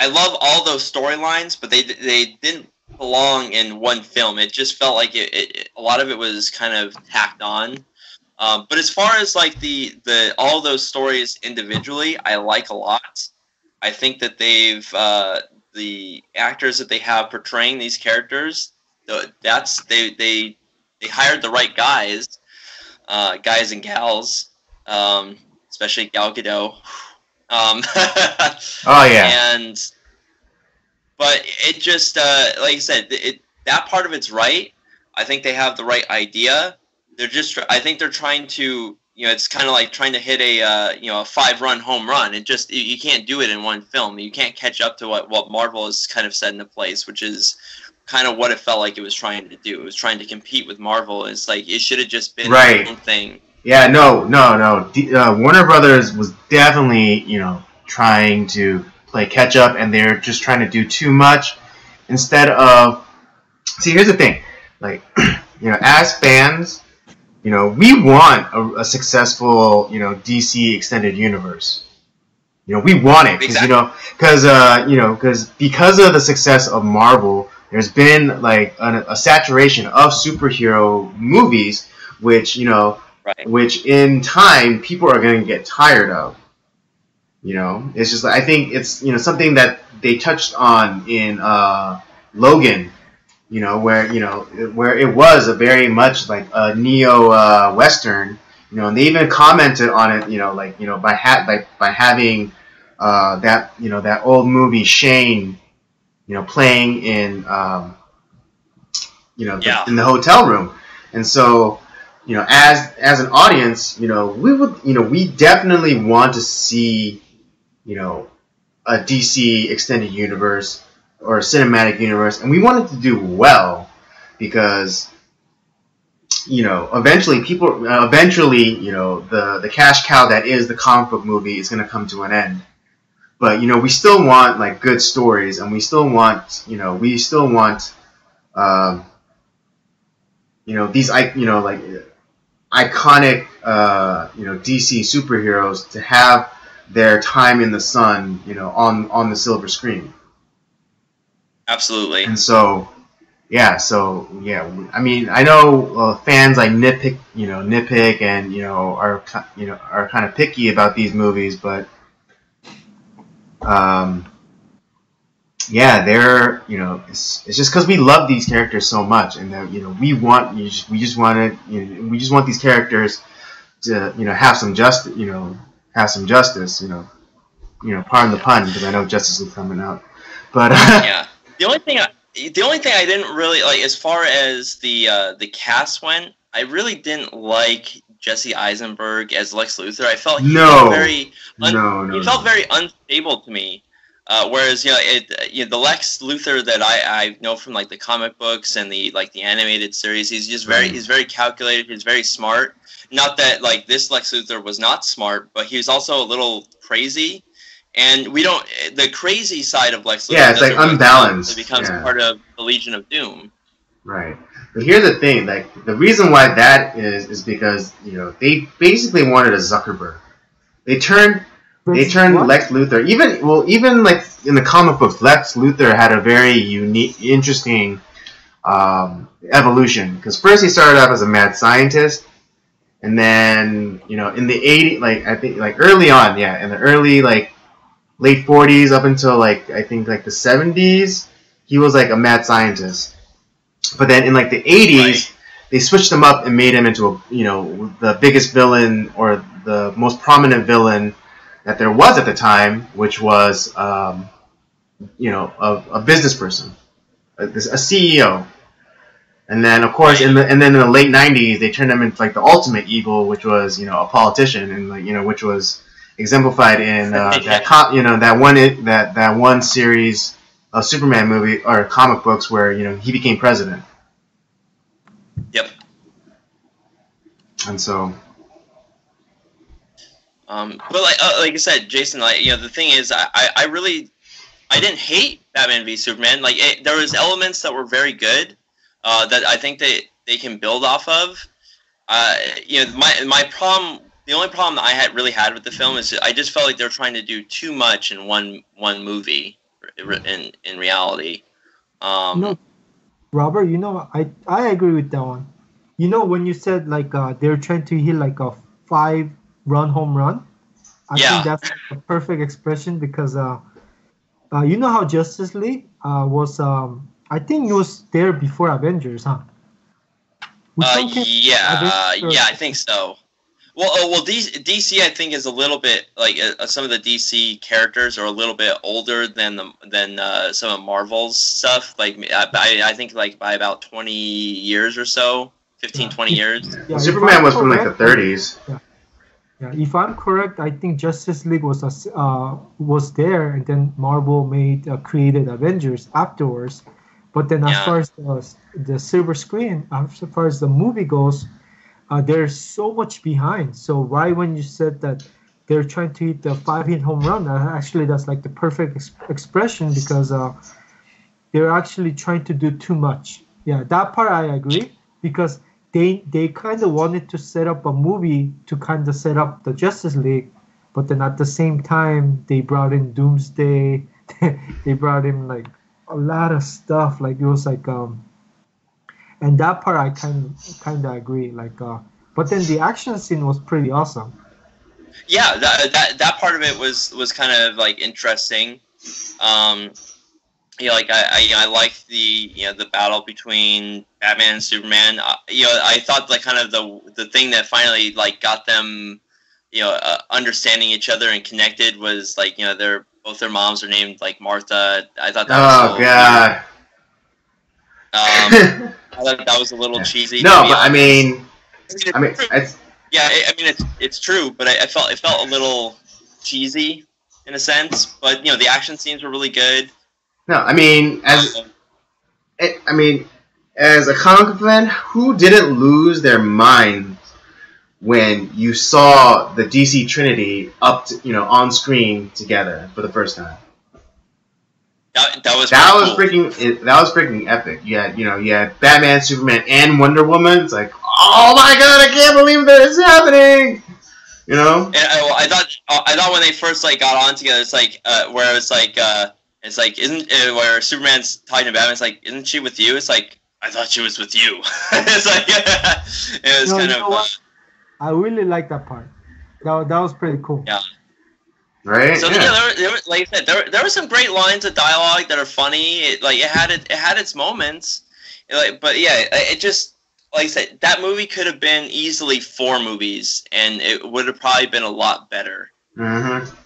S2: love all those storylines, but they didn't belong in one film. It just felt like a lot of it was kind of tacked on. But as far as like the all those stories individually, I like a lot. I think that they've the actors that they have portraying these characters, they hired the right guys and gals, especially Gal Gadot.
S1: Oh yeah.
S2: But it just like I said, that part of it's right. I think they have the right idea. I think they're trying to, it's kind of like trying to hit a 5-run home run. You can't do it in one film. You can't catch up to what Marvel has kind of set into place, which is kind of what it felt like it was trying to do. It was trying to compete with Marvel. It's like it should have just been its own thing.
S1: Yeah, no. Warner Brothers was definitely, trying to play catch up, and they're just trying to do too much instead of. See, here's the thing, like, as fans, we want a successful, DC extended universe. We want it because because of the success of Marvel, there's been like a saturation of superhero movies, which which in time people are going to get tired of. It's just I think it's something that they touched on in Logan. Where it was a very much like a neo western, and they even commented on it, by having that old movie Shane, playing in in the hotel room, and so as an audience, we definitely want to see a DC extended universe or a cinematic universe, and we want it to do well because eventually the cash cow that is the comic book movie is going to come to an end. But we still want like good stories, and we still want these like iconic DC superheroes to have their time in the sun on the silver screen.
S2: Absolutely.
S1: And so I mean, I know fans like nitpick and are kind of picky about these movies, but they're it's just because we love these characters so much, and that we just want these characters to have some justice, pardon the pun, because I know Justice is coming out, but
S2: yeah. The only thing I didn't really like, as far as the cast went, I really didn't like Jesse Eisenberg as Lex Luthor. I felt he felt very unstable to me. Whereas the Lex Luthor that I know from like the comic books and the animated series, he's very calculated. He's very smart. Not that like this Lex Luthor was not smart, but he was also a little crazy. And the crazy side of Lex Luthor.
S1: Yeah, it's like unbalanced.
S2: It becomes part of the Legion of Doom.
S1: Right. But here's the thing, like the reason why that is because they basically wanted a Zuckerberg. They turned
S3: What?
S1: Lex Luthor. Even like in the comic books, Lex Luthor had a very unique, interesting evolution. Because first he started off as a mad scientist, and then in the '80s, like I think like early on, yeah, in the early like late '40s up until like I think like the '70s, he was like a mad scientist. But then in like the '80s, they switched him up and made him into the biggest villain or the most prominent villain that there was at the time, which was a business person, a CEO. And then of course in the late '90s, they turned him into like the ultimate evil, which was a politician, and like which was exemplified in that one series of Superman movie or comic books where he became president.
S2: Yep.
S1: And so,
S2: but like I said, Jason, like the thing is, I really didn't hate Batman v Superman. Like there was elements that were very good that I think they can build off of. My problem, the only problem that I really had with the film is I just felt like they were trying to do too much in one movie. In reality,
S3: No, Robert. I agree with that one. When you said like they're trying to hit like a 5-run home run, I think that's a perfect expression because you know how Justice League was I think it was there before Avengers, huh?
S2: I think so. Well, DC I think is a little bit like some of the DC characters are a little bit older than some of Marvel's stuff. Like I think like by about 20 years or so, 15, 20 years.
S3: Yeah,
S1: Superman was from like the 30s.
S3: Yeah, if I'm correct, I think Justice League was there, and then Marvel created Avengers afterwards. But then, as far as the silver screen, as far as the movie goes, there's so much behind. So right when you said that they're trying to hit the 5-hit home run, actually that's like the perfect expression because they're actually trying to do too much. Yeah, that part I agree because they kind of wanted to set up a movie to kind of set up the Justice League, but then at the same time they brought in Doomsday, they brought in like a lot of stuff. Like it was like and that part I kind of agree. Like but then the action scene was pretty awesome.
S2: Yeah, that part of it was kind of like interesting. Like I liked the the battle between Batman and Superman. I thought like kind of the thing that finally like got them understanding each other and connected was like both their moms are named like Martha. I thought that was
S1: God.
S2: I thought that was a little cheesy.
S1: No, but I mean,
S2: it's true, but I felt it felt a little cheesy in a sense. But the action scenes were really good.
S1: No, I mean, as a comic fan, who didn't lose their mind when you saw the DC Trinity on screen together for the first time?
S2: That was
S1: freaking epic. You had Batman, Superman, and Wonder Woman. It's like, oh my god, I can't believe that it's happening. And
S2: I thought when they first like got on together, it's like where it's like where Superman's talking to Batman, it's like, isn't she with you? It's like, I thought she was with you. It's like it was kind of.
S3: I really like that part. That was pretty cool.
S2: Yeah.
S1: Right.
S2: So there were, like I said, there were some great lines of dialogue that are funny. It had its moments, but yeah, it just like I said, that movie could have been easily 4 movies, and it would have probably been a lot better.
S1: Mm-hmm.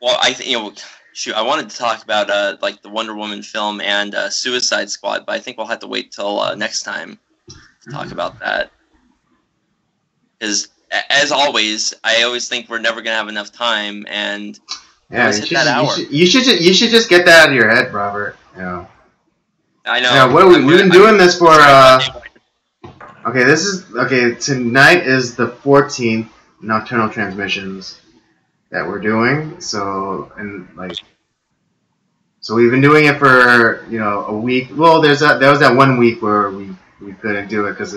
S2: Well, I think shoot, I wanted to talk about like the Wonder Woman film and Suicide Squad, but I think we'll have to wait till next time to talk about that. Because as always, I always think we're never gonna have enough time, and
S1: you should just get that out of your head, Robert. Yeah.
S2: I know.
S1: Yeah, we've been doing this for. Okay, tonight is the 14th Nocturnal transmissions that we're doing. So, and like So we've been doing it for a week. Well, there was that 1 week where we couldn't do it because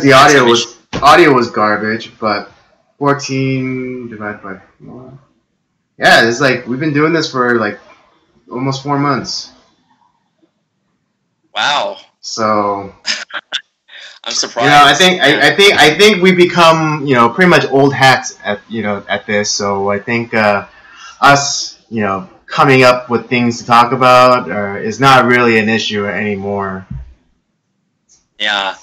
S1: the audio was garbage. But 14 divided by 4. Yeah, it's like we've been doing this for like almost 4 months.
S2: Wow.
S1: So
S2: I'm surprised.
S1: I think we become pretty much old hats at this. So I think us coming up with things to talk about is not really an issue anymore.
S2: Yeah.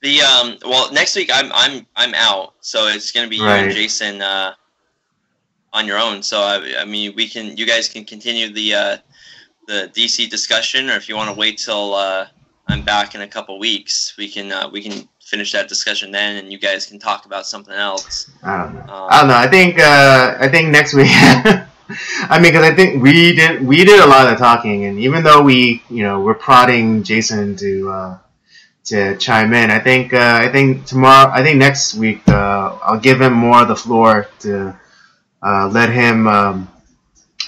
S2: The well, next week I'm out, so it's gonna be you and Jason on your own. So I mean, you guys can continue the DC discussion, or if you want to wait till I'm back in a couple weeks, we can finish that discussion then, and you guys can talk about something else.
S1: I don't know. I think next week. I mean, because I think we did a lot of the talking, and even though we're prodding Jason to chime in, I think next week I'll give him more of the floor to let him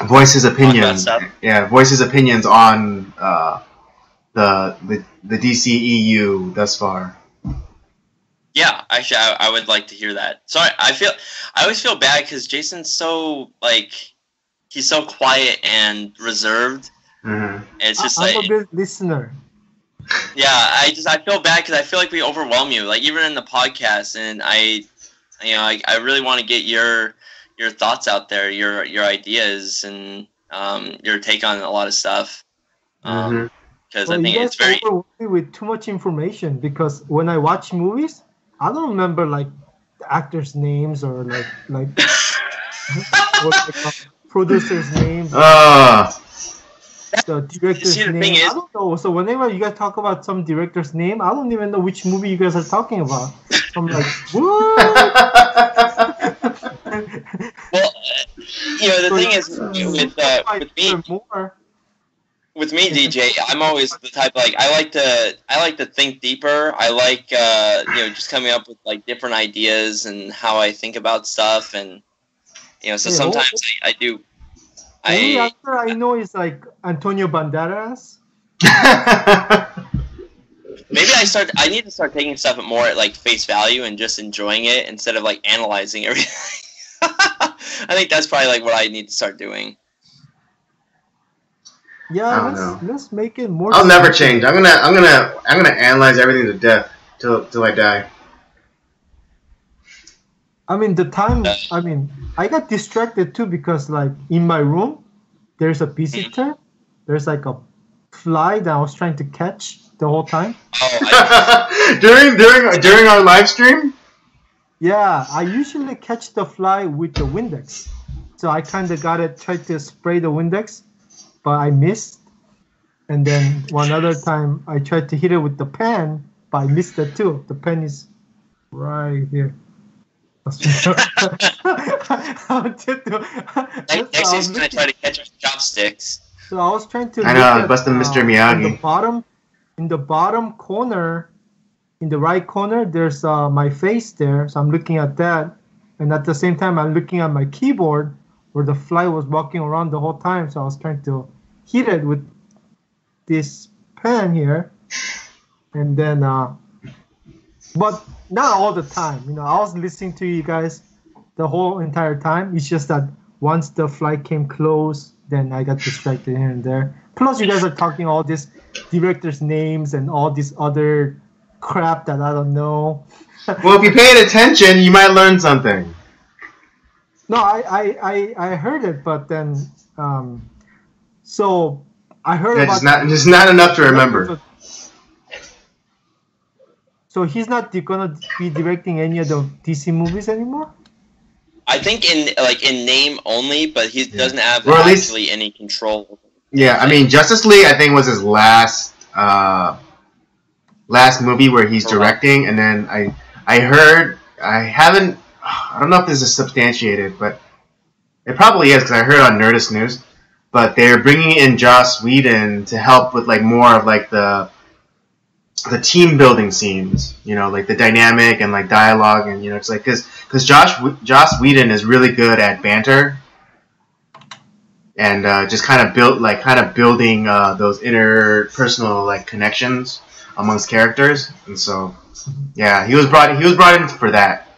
S1: voice his opinions. Yeah, voice his opinions on the DCEU thus far.
S2: Yeah, actually, I would like to hear that. Sorry, I always feel bad because Jason's so he's so quiet and reserved.
S1: Mm-hmm.
S2: It's just
S3: I'm a good listener.
S2: Yeah, I feel bad because I feel like we overwhelm you, like even in the podcast, and I really want to get your thoughts out there, your ideas, and your take on a lot of stuff. Because I think it's very
S3: with too much information. Because when I watch movies, I don't remember like the actors' names or like producers' names. The director's name. I don't know. So whenever you guys talk about some director's name, I don't even know which movie you guys are talking about. I'm like, what?
S2: Well, the thing is with me, DJ, I'm always the type I like to think deeper. I like just coming up with like different ideas and how I think about stuff, and so sometimes I do.
S3: The only actor I know is like Antonio Banderas.
S2: Maybe I need to start taking stuff more at like face value and just enjoying it instead of like analyzing everything. I think that's probably like what I need to start doing.
S3: Yeah, let's make it more.
S1: I'll never change. I'm gonna analyze everything to death till I die.
S3: I mean, I got distracted too because like in my room, there's a visitor. There's like a fly that I was trying to catch the whole time.
S1: during our live stream.
S3: Yeah, I usually catch the fly with the Windex. So I kind of tried to spray the Windex, but I missed. And then one other time I tried to hit it with the pen, but I missed that too. The pen is right here.
S2: Next he's gonna try to catch us chopsticks.
S3: So I was trying to.
S1: I know, busting Mr. Miyagi.
S3: In the bottom corner, in the right corner, there's my face there. So I'm looking at that, and at the same time, I'm looking at my keyboard where the fly was walking around the whole time. So I was trying to hit it with this pen here, and then, but not all the time. I was listening to you guys the whole entire time. It's just that once the fly came close, then I got distracted here and there. Plus, you guys are talking all these directors' names and all this other crap that I don't know.
S1: Well, if you paid attention, you might learn something.
S3: No, I heard it, but then so I heard about
S1: just not enough to remember.
S3: So he's not gonna be directing any of the DC movies anymore?
S2: I think in name only, but he doesn't have actually any control.
S1: Yeah, I mean Justice League I think was his last movie where he's directing, and then I heard I don't know if this is substantiated, but it probably is because I heard on Nerdist News. But they're bringing in Joss Whedon to help with like more of like the team building scenes, like the dynamic and like dialogue, and it's like because Joss Whedon is really good at banter. and just kind of building those interpersonal like connections amongst characters. And so, yeah, he was brought in for that.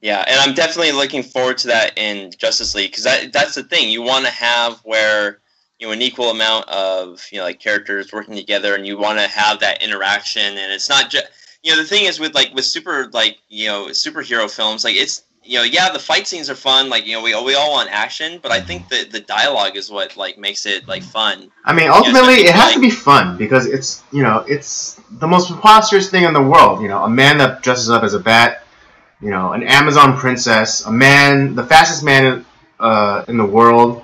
S2: Yeah, and I'm definitely looking forward to that in Justice League, because that's the thing. You want to have where, you know, an equal amount of, you know, like characters working together, and you want to have that interaction. And it's not just, you know, the thing is with superhero films, like, it's, you know, yeah, the fight scenes are fun, like, you know, we all want action, but I think that the dialogue is what like makes it like fun.
S1: I mean, ultimately, it has to be fun, because it's, you know, it's the most preposterous thing in the world. You know, a man that dresses up as a bat. You know, an Amazon princess, the fastest man in the world.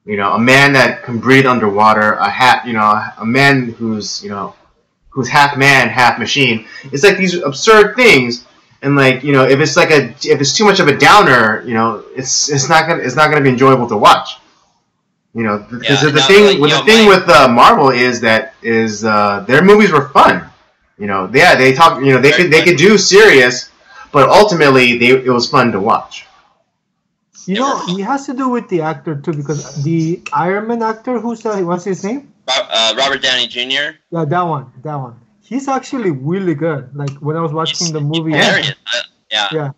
S1: You know, a man that can breathe underwater. A man who's half man, half machine. It's like these absurd things, and like, you know, if it's too much of a downer, you know, it's not gonna be enjoyable to watch. You know, because the thing with Marvel is their movies were fun. You know, yeah, they could do serious. But ultimately, it was fun to watch.
S3: You know, it has to do with the actor too, because the Iron Man actor, what's his name?
S2: Robert Downey Jr.
S3: Yeah, that one. He's actually really good. Like when I was watching the movie.
S2: Yeah.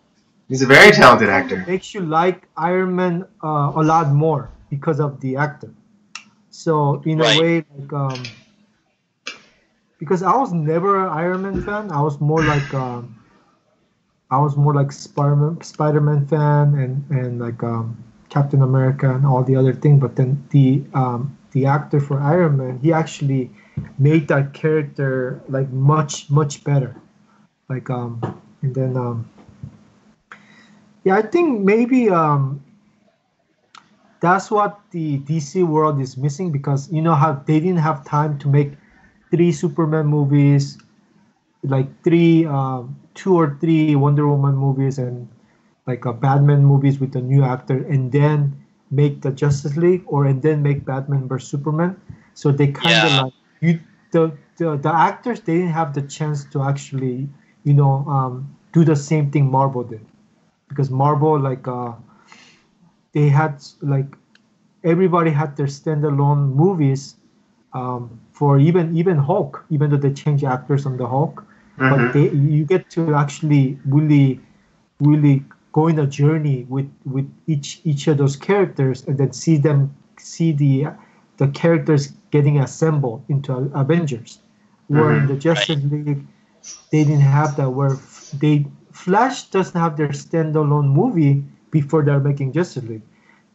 S1: He's a very talented actor.
S3: It makes you like Iron Man a lot more because of the actor. So in a way, like because I was never an Iron Man fan. I was more like Spider-Man fan and like Captain America and all the other things. But then the actor for Iron Man, he actually made that character like much better. Like and then yeah, I think maybe that's what the DC world is missing, because you know how they didn't have time to make 3 Superman movies, like 2 or 3 Wonder Woman movies, and like Batman movies with a new actor, and then make the Justice League, and then make Batman vs Superman. So they kind of the actors, they didn't have the chance to actually, you know, do the same thing Marvel did, because Marvel, like they had, like, everybody had their standalone movies for even Hulk, even though they changed actors on the Hulk.
S1: Mm-hmm.
S3: But you get to actually really go in a journey with each of those characters, and then see the characters getting assembled into Avengers. Where in the Justice League, they didn't have that. Where Flash doesn't have their standalone movie before they're making Justice League.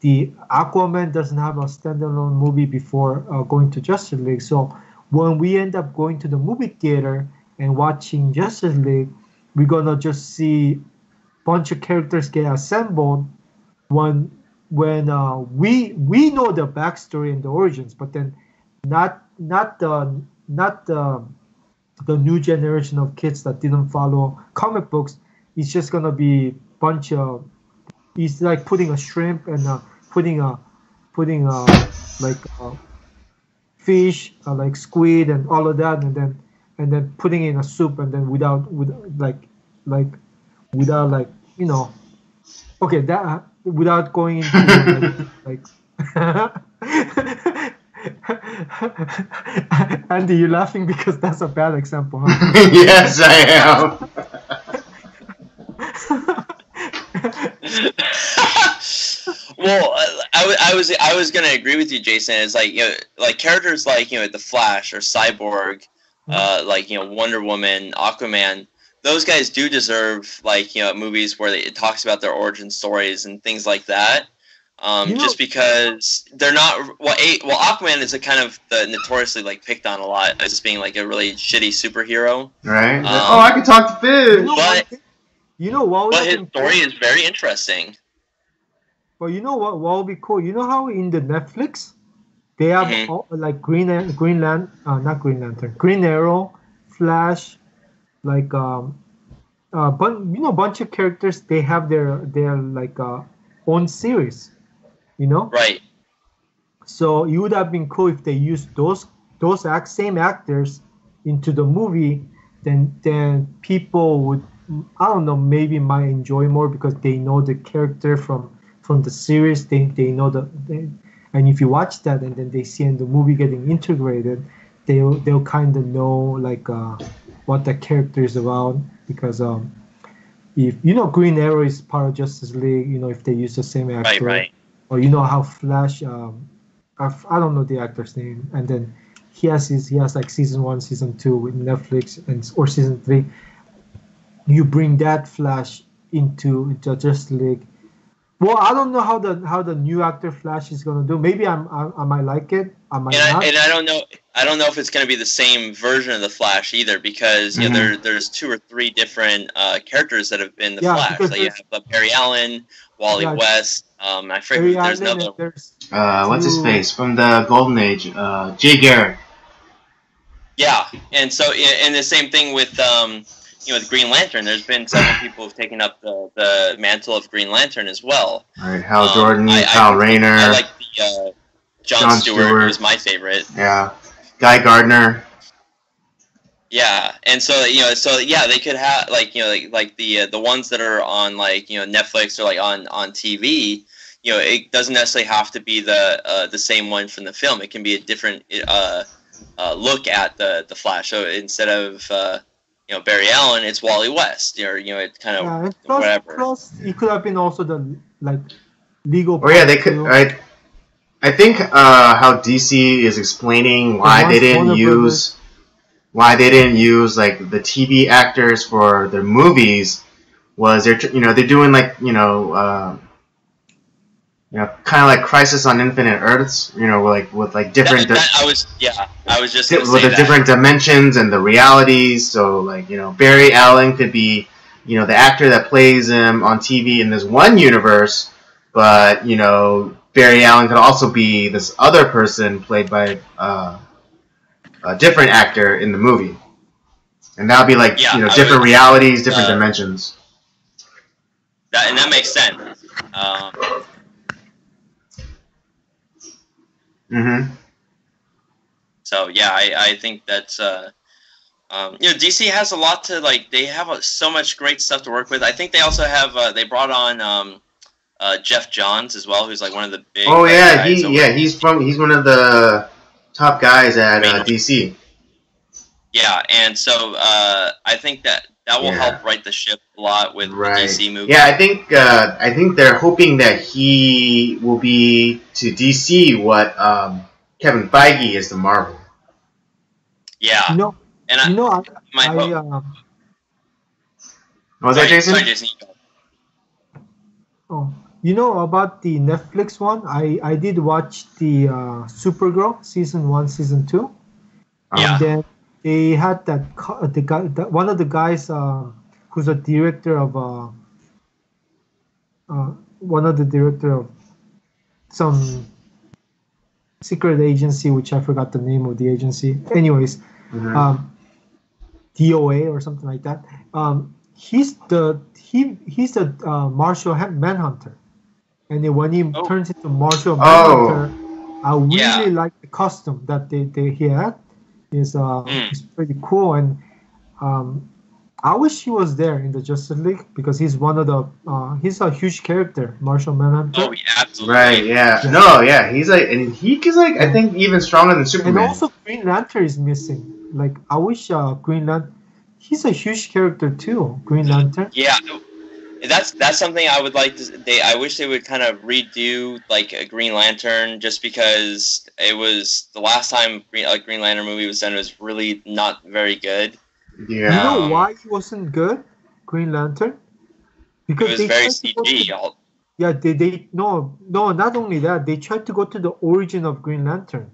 S3: The Aquaman doesn't have a standalone movie before going to Justice League. So when we end up going to the movie theater and watching Justice League, we're gonna just see a bunch of characters get assembled when we know the backstory and the origins, but then not the new generation of kids that didn't follow comic books. It's just gonna be bunch of, it's like putting a shrimp and putting like fish, like squid and all of that, and then putting in a soup, and then without you know, okay, that without going into like Andy, you're laughing because that's a bad example, huh?
S1: Yes, I am.
S2: Well, I was gonna agree with you, Jason. It's like, you know, like characters like, you know, the Flash or Cyborg, like, you know, Wonder Woman, Aquaman. Those guys do deserve, like, you know, movies where it talks about their origin stories and things like that. Just because they're not, Aquaman is a kind of notoriously like picked on a lot as being like a really shitty superhero.
S1: Right. I can talk to fish.
S2: But his story is very interesting.
S3: Well, you know what would be cool? You know how in the Netflix they have like Green Arrow, Flash, like but you know, bunch of characters, they have their like own series, you know.
S2: Right.
S3: So it would have been cool if they used those same actors into the movie. Then people would, I don't know, maybe might enjoy more because they know the character from the series. They know And if you watch that and then they see in the movie getting integrated, they'll kind of know like what the character is about because if you know Green Arrow is part of Justice League, you know if they use the same actor,
S2: Right.
S3: or you know how Flash, I don't know the actor's name, and then he has like season 1, season 2 with Netflix, and or season 3. You bring that Flash into Justice League. Well, I don't know how the new actor Flash is gonna do. Maybe I might like it. I might not.
S2: And I don't know. I don't know if it's going to be the same version of the Flash either, because you know there's 2 or 3 different characters that have been the Flash. Like you have Barry Allen, Wally West. I forget. There's another.
S1: What's his face from the Golden Age? Jay Garrick.
S2: Yeah, and so and the same thing with you know, with Green Lantern. There's been several people who've taken up the mantle of Green Lantern as well.
S1: All right, Hal Jordan, Kyle Rayner.
S2: I like the John Stewart, who's my favorite.
S1: Yeah, Guy Gardner.
S2: Yeah, and so you know, so yeah, they could have like you know, like the ones that are on like you know Netflix or like on TV. You know, it doesn't necessarily have to be the same one from the film. It can be a different look at the Flash. So instead of you know Barry Allen, it's Wally West, or you know, it's kind of whatever.
S3: Plus, it could have been also the like legal.
S1: Oh yeah, they could. I think how DC is explaining why they didn't use like the TV actors for their movies was they're doing like kind of like Crisis on Infinite Earths, like with like different.
S2: I was just
S1: with the different dimensions and the realities. So like Barry Allen could be the actor that plays him on TV in this one universe, but Barry Allen could also be this other person played by a different actor in the movie, and that would be like different realities, different dimensions.
S2: That makes sense. So yeah, I think that's DC has a lot to like. They have so much great stuff to work with. I think they also have they brought on Jeff Johns as well, who's like one of the big.
S1: Oh yeah, he's one of the top guys at DC.
S2: Yeah, and so I think that will help right the ship a lot with the DC movie.
S1: Yeah, I think they're hoping that he will be to DC what Kevin Feige is to Marvel.
S2: Yeah.
S3: What
S1: was that, Jason?
S2: Sorry, Jason.
S3: Oh, about the Netflix one? I did watch the Supergirl season 1, season 2.
S2: Yeah.
S3: And then they had one of the guys who's a director of some secret agency, which I forgot the name of the agency. Anyways, DOA or something like that. He's the Martial Manhunter, and then when he turns into Martial Manhunter, I really like the costume that he had. It's pretty cool, and I wish he was there in the Justice League because he's one of the he's a huge character, Martial Manhunter.
S2: Oh yeah, absolutely.
S1: Right, yeah. No, yeah, he's like, and he's like, I think even stronger than Superman.
S3: And also Green Lantern is missing. Like I wish Green Lantern. He's a huge character too, Green Lantern.
S2: Yeah, that's something I would like to. I wish they would kind of redo like a Green Lantern, just because it was the last time a Green Lantern movie was done. It was really not very good.
S1: Yeah.
S3: You know why he wasn't good, Green Lantern? Because
S2: it was very CG.
S3: Yeah, they no. Not only that, they tried to go to the origin of Green Lantern.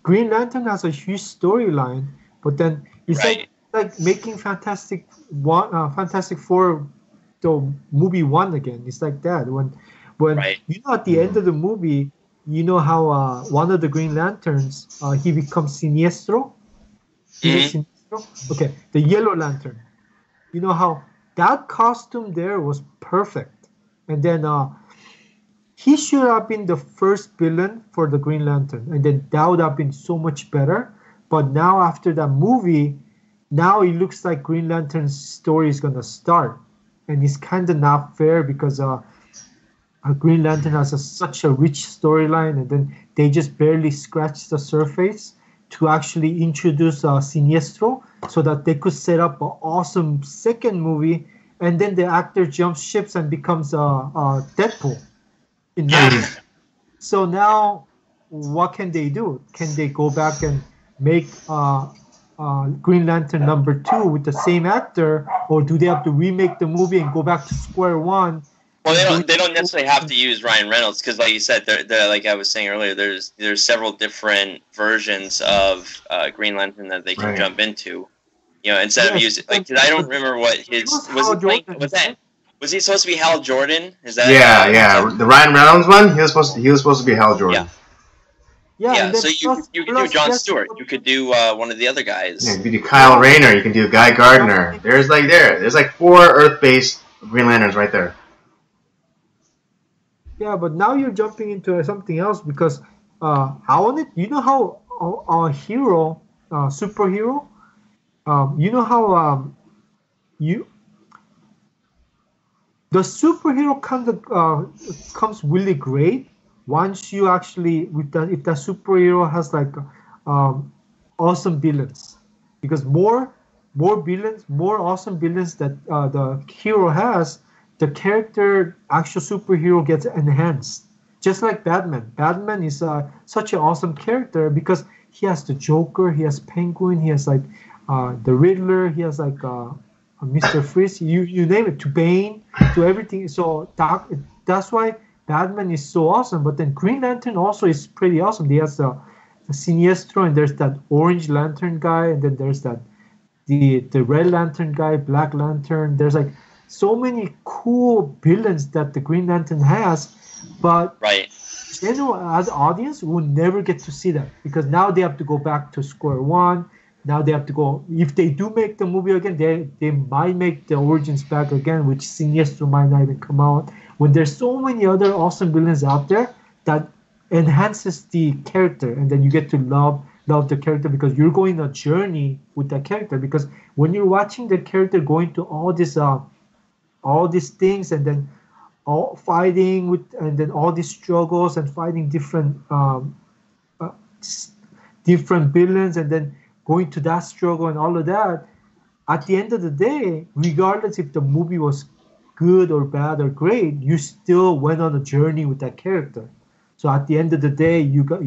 S3: Green Lantern has a huge storyline, but then it's like making Fantastic Four, the movie 1 again. It's like that when at the end of the movie, how one of the Green Lanterns he becomes Sinestro. Okay, the Yellow Lantern. You know how that costume there was perfect, and then he should have been the first villain for the Green Lantern, and then that would have been so much better. But now after that movie, now it looks like Green Lantern's story is gonna start, and it's kind of not fair because Green Lantern has such a rich storyline, and then they just barely scratched the surface to actually introduce Sinestro, so that they could set up an awesome second movie, and then the actor jumps ships and becomes Deadpool in Marvel. So now, what can they do? Can they go back and make Green Lantern #2 with the same actor, or do they have to remake the movie and go back to square one?
S2: Well, they don't necessarily have to use Ryan Reynolds, because, like you said, they're like I was saying earlier, there's several different versions of Green Lantern that they can jump into. You know, instead of using, like, I don't remember what his was he supposed to be Hal Jordan? Is that
S1: the Ryan Reynolds one? He was supposed to be Hal Jordan.
S2: Yeah. So you could do Jon Stewart. You could do one of the other guys.
S1: Yeah, you could do Kyle Rayner. You can do Guy Gardner. There's like 4 Earth-based Green Lanterns right there.
S3: Yeah, but now you're jumping into something else, because I wanted, you know how a hero, superhero, you know how the superhero kind of comes really great once you actually if the superhero has like awesome villains, because more villains, more awesome villains that the hero has, the character, actual superhero, gets enhanced. Just like Batman. Batman is such an awesome character because he has the Joker, he has Penguin, he has like the Riddler, he has like Mr. Freeze, you name it, to Bane, to everything. So that's why Batman is so awesome. But then Green Lantern also is pretty awesome. He has the Sinestro, and there's that Orange Lantern guy, and then there's that the Red Lantern guy, Black Lantern. There's like so many cool villains that the Green Lantern has, but general as audience will never get to see that, because now they have to go back to square one. Now they have to go, if they do make the movie again, they might make the origins back again, which Sinestro might not even come out. When there's so many other awesome villains out there that enhances the character, and then you get to love the character because you're going on a journey with that character. Because when you're watching the character going to all these things, and then all fighting with, and then all these struggles and fighting different villains, and then going to that struggle and all of that, at the end of the day, regardless if the movie was good or bad or great, you still went on a journey with that character. So at the end of the day, you could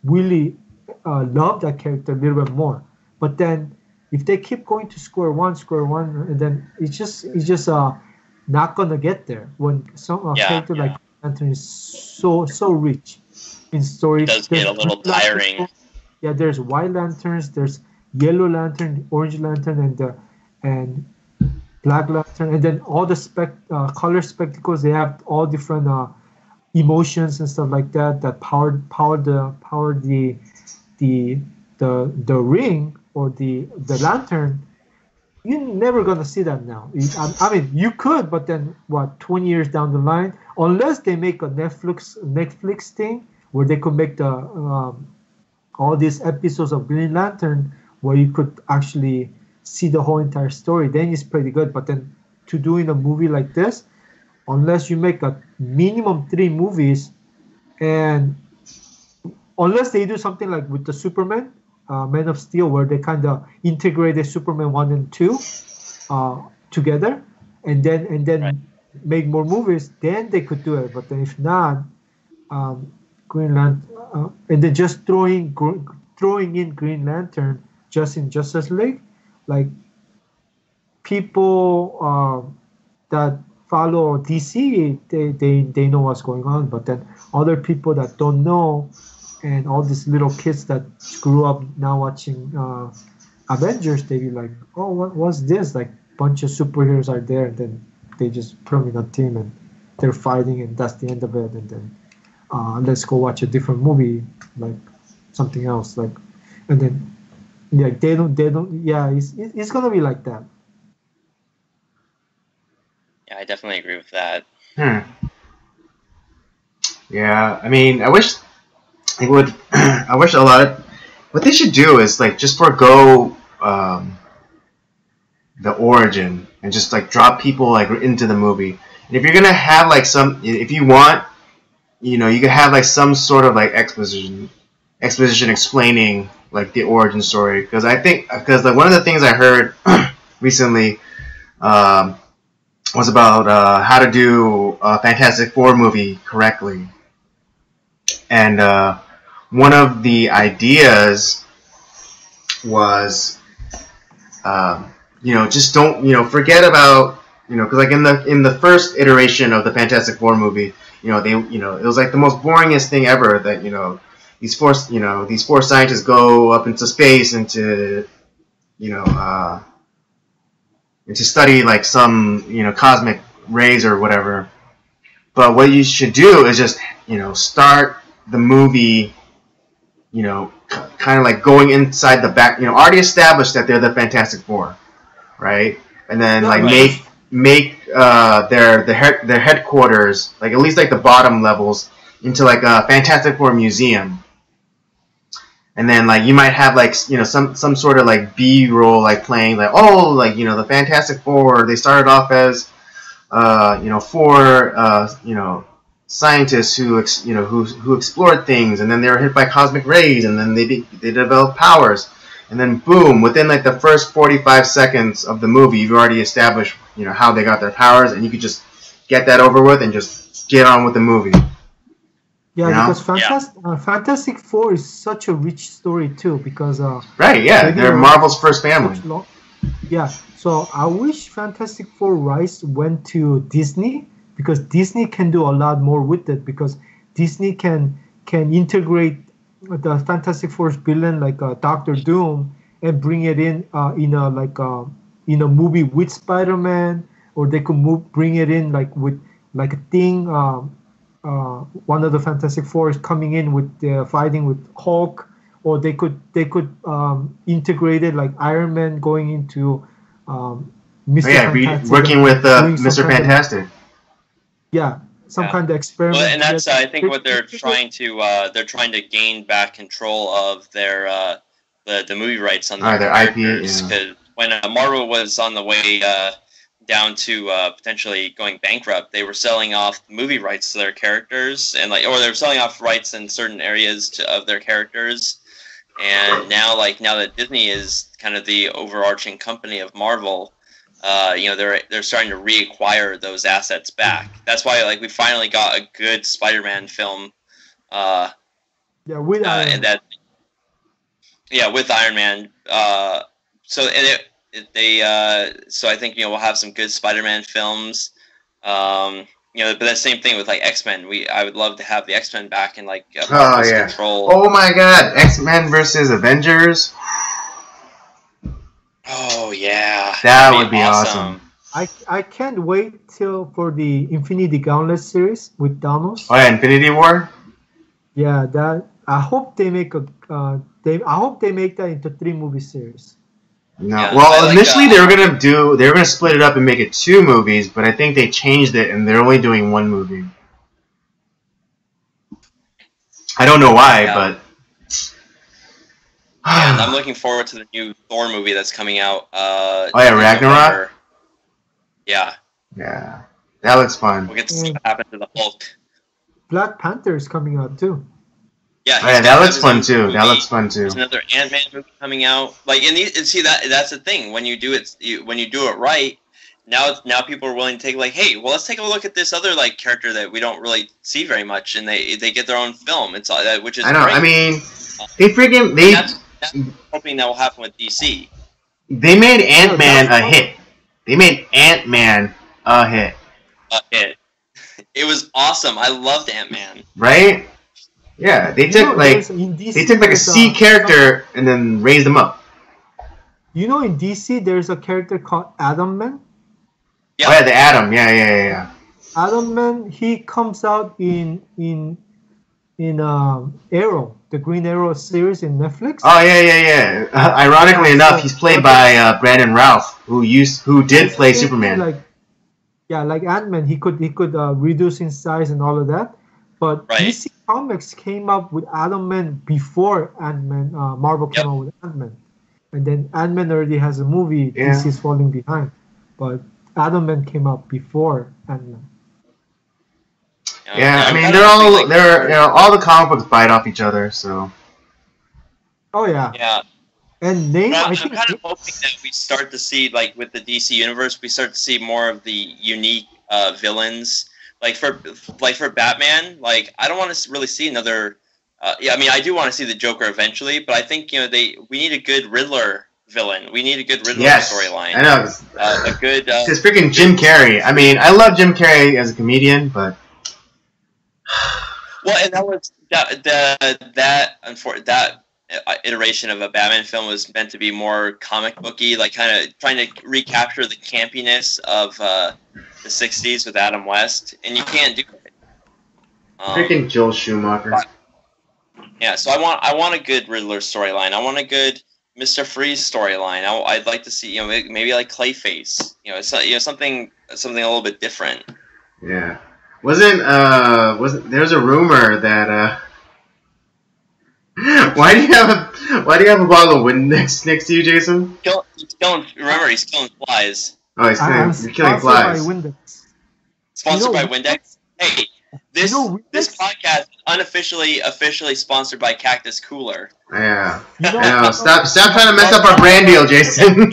S3: really love that character a little bit more. But then if they keep going to square one, and then it's just not gonna get there when some character like Lantern is so rich in story.
S2: It does get a little tiring.
S3: Yeah, there's White Lanterns, there's Yellow Lantern, Orange Lantern, and Black Lantern, and then all the color spectacles. They have all different emotions and stuff like that power the ring or the lantern. You're never gonna see that now. I mean, you could, but then 20 years down the line, unless they make a Netflix thing where they could make the all these episodes of Green Lantern where you could actually see the whole entire story, then it's pretty good. But then to doing a movie like this, unless you make a minimum 3 movies, and unless they do something like with the Superman, Man of Steel, where they kind of integrated Superman 1 and 2 together, and then make more movies, then they could do it. But then if not, Green Lantern, and then just throwing in Green Lantern just in Justice League, like people that follow DC, they know what's going on, but then other people that don't know, and all these little kids that grew up now watching Avengers, they be like, oh, what's this? Like, bunch of superheroes are there, and then they just put them in a team and they're fighting, and that's the end of it. And then let's go watch a different movie, like something else, like, and then they don't. Yeah, it's gonna be like that.
S2: Yeah, I definitely agree with that.
S1: Yeah, I mean, I wish a lot of what they should do is like just forego the origin and just like drop people like into the movie And if you're gonna have like if you want, you know, you could have like some sort of like exposition explaining like the origin story. Because like one of the things I heard recently was about how to do a Fantastic Four movie correctly, and one of the ideas was, you know, just don't, you know, forget about, you know, because like in the first iteration of the Fantastic Four movie, you know, it was like the most boringest thing ever that, you know, these four scientists go up into space and to, you know, and to study like some, you know, cosmic rays or whatever. But what you should do is just, you know, start the movie, you know, kind of like going inside the back, you know, already established that they're the Fantastic Four, right? And then like make their headquarters, like at least like the bottom levels, into like a Fantastic Four museum. And then like you might have like, you know, some sort of like B-roll like playing like, oh, like, you know, the Fantastic Four, they started off as you know, four you know, scientists who explored things, and then they were hit by cosmic rays, and then they developed powers, and then boom, within like the first 45 seconds of the movie, you've already established, you know, how they got their powers, and you could just get that over with and just get on with the movie.
S3: Yeah, you know? Because Fantastic Four is such a rich story too. Because
S1: right, yeah, they're Marvel's first family.
S3: Yeah, so I wish Fantastic Four rights went to Disney, because Disney can do a lot more with it. Because Disney can integrate the Fantastic Four's villain like Doctor Doom and bring it in a movie with Spider-Man, or they could bring it in like with like a thing. One of the Fantastic Four is coming in with fighting with Hulk, or they could integrate it like Iron Man going into Mr. Fantastic,
S1: working with Mr. Fantastic.
S3: Some kind of experiment.
S2: Well, and that's I think what they're trying to gain back control of their the movie rights on their characters. Because when Marvel was on the way down to potentially going bankrupt, they were selling off movie rights to their characters, and they were selling off rights in certain areas of their characters. And now that Disney is kind of the overarching company of Marvel, you know, they're starting to reacquire those assets back. That's why like we finally got a good Spider-Man film.
S3: With Iron Man.
S2: With Iron Man. So I think, you know, we'll have some good Spider-Man films. You know, but the same thing with like X-Men. I would love to have the X-Men back in like control.
S1: Oh my God, X-Men versus Avengers.
S2: Oh yeah,
S1: that would be awesome.
S3: I can't wait for the Infinity Gauntlet series with Thanos.
S1: Oh yeah, Infinity War.
S3: Yeah, that I hope they make I hope they make that into 3-movie series.
S1: No, well, initially they were gonna split it up and make it 2 movies, but I think they changed it and they're only doing 1 movie. I don't know why, but.
S2: And I'm looking forward to the new Thor movie that's coming out.
S1: Ragnarok?
S2: Yeah.
S1: Yeah. That looks fun.
S2: We'll get to see what happens to the Hulk.
S3: Black Panther is coming out too.
S2: Yeah,
S1: that looks fun too. That looks fun too.
S2: There's another Ant-Man movie coming out. Like, and see that's the thing. When you do it right, now people are willing to take like, hey, well, let's take a look at this other like character that we don't really see very much, and they get their own film. It's which is
S1: I know.
S2: Great.
S1: I mean,
S2: That's hoping that will happen with DC.
S1: They made Ant-Man a hit. A hit.
S2: It was awesome. I loved Ant-Man.
S1: Right? Yeah, they took like a C character and then raised them up.
S3: You know, in DC there's a character called Atom Man.
S1: Yeah. Oh yeah, the Atom. Yeah.
S3: Atom Man, he comes out in Arrow, the Green Arrow series in Netflix.
S1: Oh yeah. Ironically enough, he's played by Brandon Routh, who did play Superman.
S3: Like Ant-Man, he could reduce in size and all of that. But DC Comics came up with Atom Man before Ant-Man. Marvel came out with Ant-Man, and then Ant-Man already has a movie. DC's falling behind, but Atom Man came out before Ant-Man.
S1: Yeah, I mean they're all the comic books bite off each other, so.
S3: Oh yeah.
S2: Yeah.
S3: And name,
S2: I'm
S3: think
S2: kind of hoping that we start to see, like with the DC universe, we start to see more of the unique villains. Like for Batman, like I don't want to really see another. Yeah, I mean I do want to see the Joker eventually, but I think we need a good Riddler villain. We need a good Riddler storyline.
S1: I know.
S2: A good.
S1: Because freaking Jim Carrey. I mean, I love Jim Carrey as a comedian, but.
S2: Well, and that was that iteration of a Batman film was meant to be more comic booky, like kind of trying to recapture the campiness of the '60s with Adam West, and you can't do it.
S1: Freaking Joel Schumacher.
S2: Yeah, so I want a good Riddler storyline. I want a good Mr. Freeze storyline. I'd like to see maybe like Clayface. Something a little bit different.
S1: Yeah. Wasn't there's a rumor that why do you have a bottle of Windex next to you, Jason?
S2: He's killing flies.
S1: Oh, you're killing flies.
S2: Sponsored by Windex. Hey, this podcast is officially sponsored by Cactus Cooler.
S1: Yeah. I know. Stop trying to mess up our brand deal, Jason.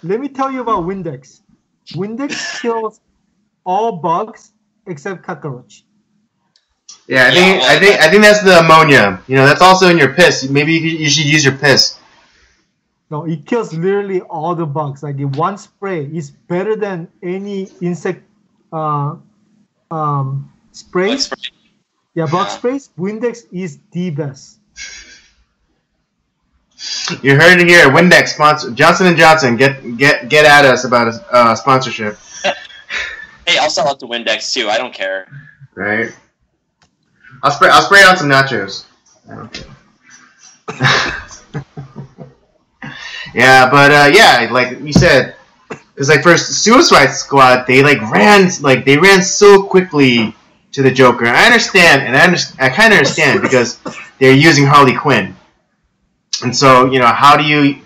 S3: Let me tell you about Windex. Windex kills all bugs except cockroach.
S1: Yeah, I think that's the ammonia. That's also in your piss. Maybe you should use your piss.
S3: No, it kills literally all the bugs. Like in one spray is better than any insect sprays. Yeah, bug sprays. Windex is the best.
S1: You heard it here. Windex sponsor Johnson & Johnson. Get at us about a sponsorship.
S2: Hey, I'll sell out to Windex too. I don't care.
S1: Right. I'll spray on some nachos. I don't care. Yeah, but like you said, because like for Suicide Squad, they ran so quickly to the Joker. I understand, and I kind of understand because they're using Harley Quinn, and so how do you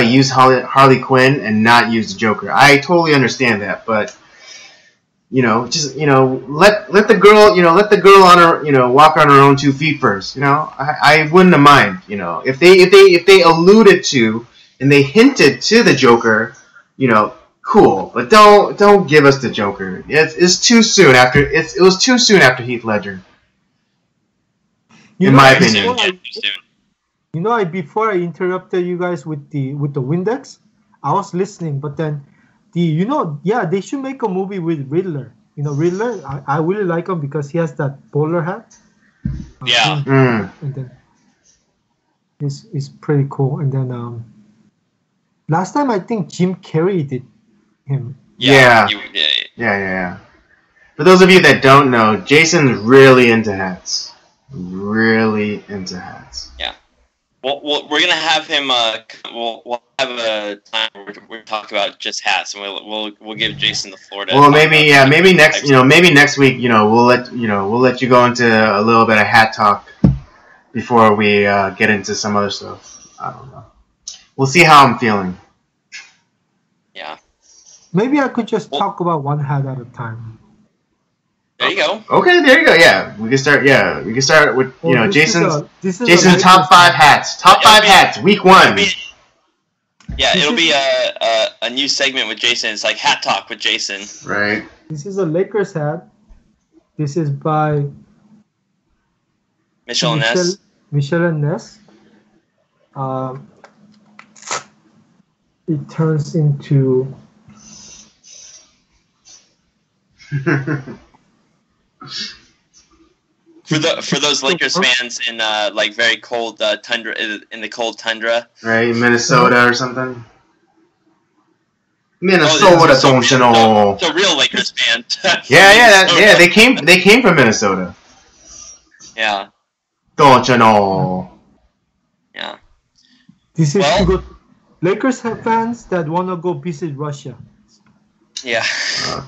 S1: use Harley Quinn and not use the Joker? I totally understand that, but. Let the girl on her walk on her own 2 feet first. I wouldn't have mind. If they alluded to and they hinted to the Joker, cool. But don't give us the Joker. It's too soon after it was too soon after Heath Ledger. In my opinion.
S3: Before I interrupted you guys with the Windex, I was listening, but then. They should make a movie with Riddler. Riddler, I really like him because he has that bowler hat.
S2: Yeah.
S3: And then it's pretty cool. And then last time I think Jim Carrey did him.
S1: Yeah. For those of you that don't know, Jason's really into hats.
S2: Yeah. Well, we're gonna have him. We'll have a time where we talk about just hats, and we'll give Jason the floor to.
S1: Well, maybe next week, we'll let you go into a little bit of hat talk before we get into some other stuff. I don't know. We'll see how I'm feeling.
S2: Yeah.
S3: Maybe I could just talk about one hat at a time.
S2: There you go.
S1: Okay, there you go. Yeah, we can start. Yeah, we can start with Jason's top 5 hats. Top 5 hats. Week 1.
S2: It'll be a new segment with Jason. It's like Hat Talk with Jason.
S1: Right.
S3: This is a Lakers hat. This is by
S2: Michelle Ness.
S3: Michelle Ness. It turns into.
S2: For those Lakers fans in very cold tundra, in the cold tundra,
S1: right, Minnesota or something. Minnesota, don't you know?
S2: So real Lakers fans.
S1: yeah. They came from Minnesota.
S2: Yeah.
S1: Don't you know?
S2: Yeah.
S3: This is to go. Lakers have fans that want to go visit Russia.
S2: Yeah.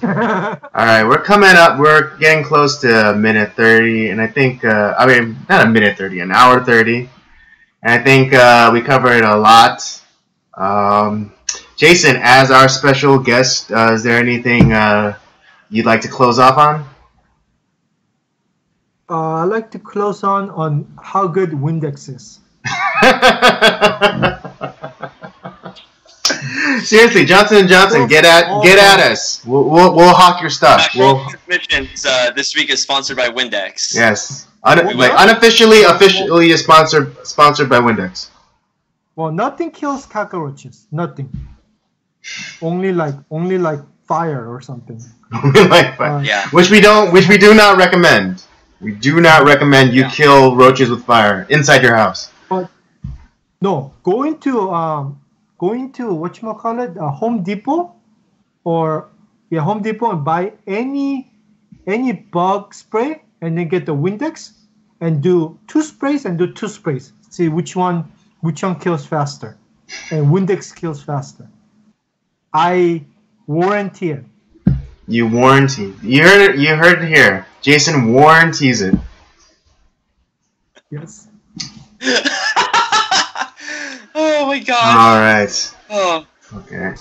S1: All right, we're coming up. We're getting close to a minute 30, and I think not a minute 30, an hour 30, and I think we covered a lot. Jason, as our special guest, is there anything you'd like to close off on?
S3: I like to close on how good Windex is.
S1: Seriously, Johnson & Johnson, get at us. We'll hawk your stuff.
S2: Transmissions this week is sponsored by Windex.
S1: Yes, unofficially, officially is sponsored by Windex.
S3: Well, nothing kills cockroaches. Nothing. Only like fire or something.
S1: Only like fire.
S2: Yeah.
S1: Which we do not recommend. We do not recommend you kill roaches with fire inside your house.
S3: But no, going to whatchamacallit, Home Depot Home Depot and buy any bug spray and then get the Windex and do 2 sprays and do 2 sprays. See which one kills faster. And Windex kills faster. I warranty it.
S1: You warranty. You heard it here. Jason warranties it.
S3: Yes.
S2: Oh my god.
S1: All right.
S2: Oh.
S1: Okay.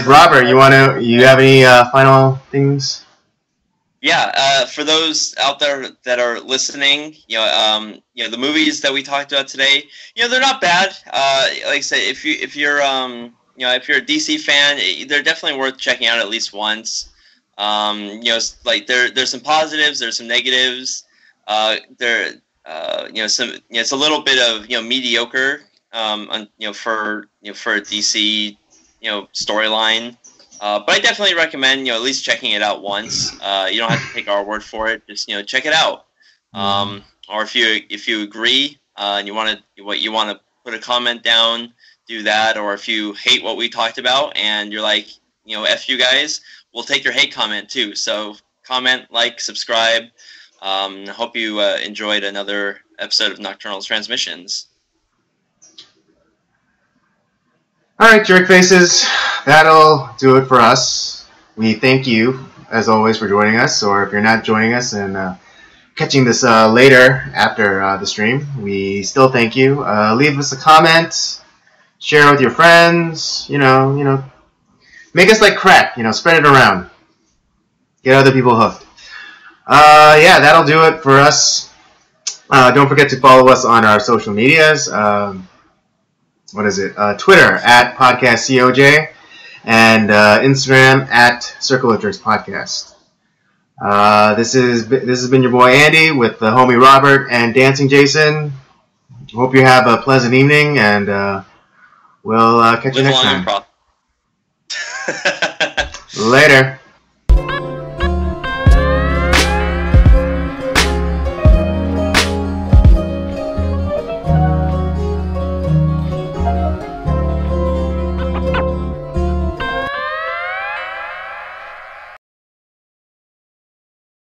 S1: Robert, you have any final things?
S2: Yeah. For those out there that are listening, the movies that we talked about today, they're not bad. Like I said, if you're a DC fan, they're definitely worth checking out at least once. There's some positives, there's some negatives. It's a little bit of mediocre, for a DC storyline. But I definitely recommend at least checking it out once. You don't have to take our word for it. Just check it out. Or if you agree and you want to put a comment down, do that. Or if you hate what we talked about and you're like, F you guys, we'll take your hate comment too. So comment, like, subscribe. Hope you enjoyed another episode of Nocturnal Transmissions.
S1: Alright, jerk faces, that'll do it for us. We thank you, as always, for joining us, or if you're not joining us and catching this later after the stream, we still thank you. Leave us a comment, share with your friends, make us like crack, spread it around. Get other people hooked. That'll do it for us. Don't forget to follow us on our social medias. Twitter at PodcastCOJ and Instagram at Circle of Jerks Podcast. This has been your boy Andy with the homie Robert and Dancing Jason. Hope you have a pleasant evening, and we'll catch you next time.
S2: Live long and prosper.
S1: Later.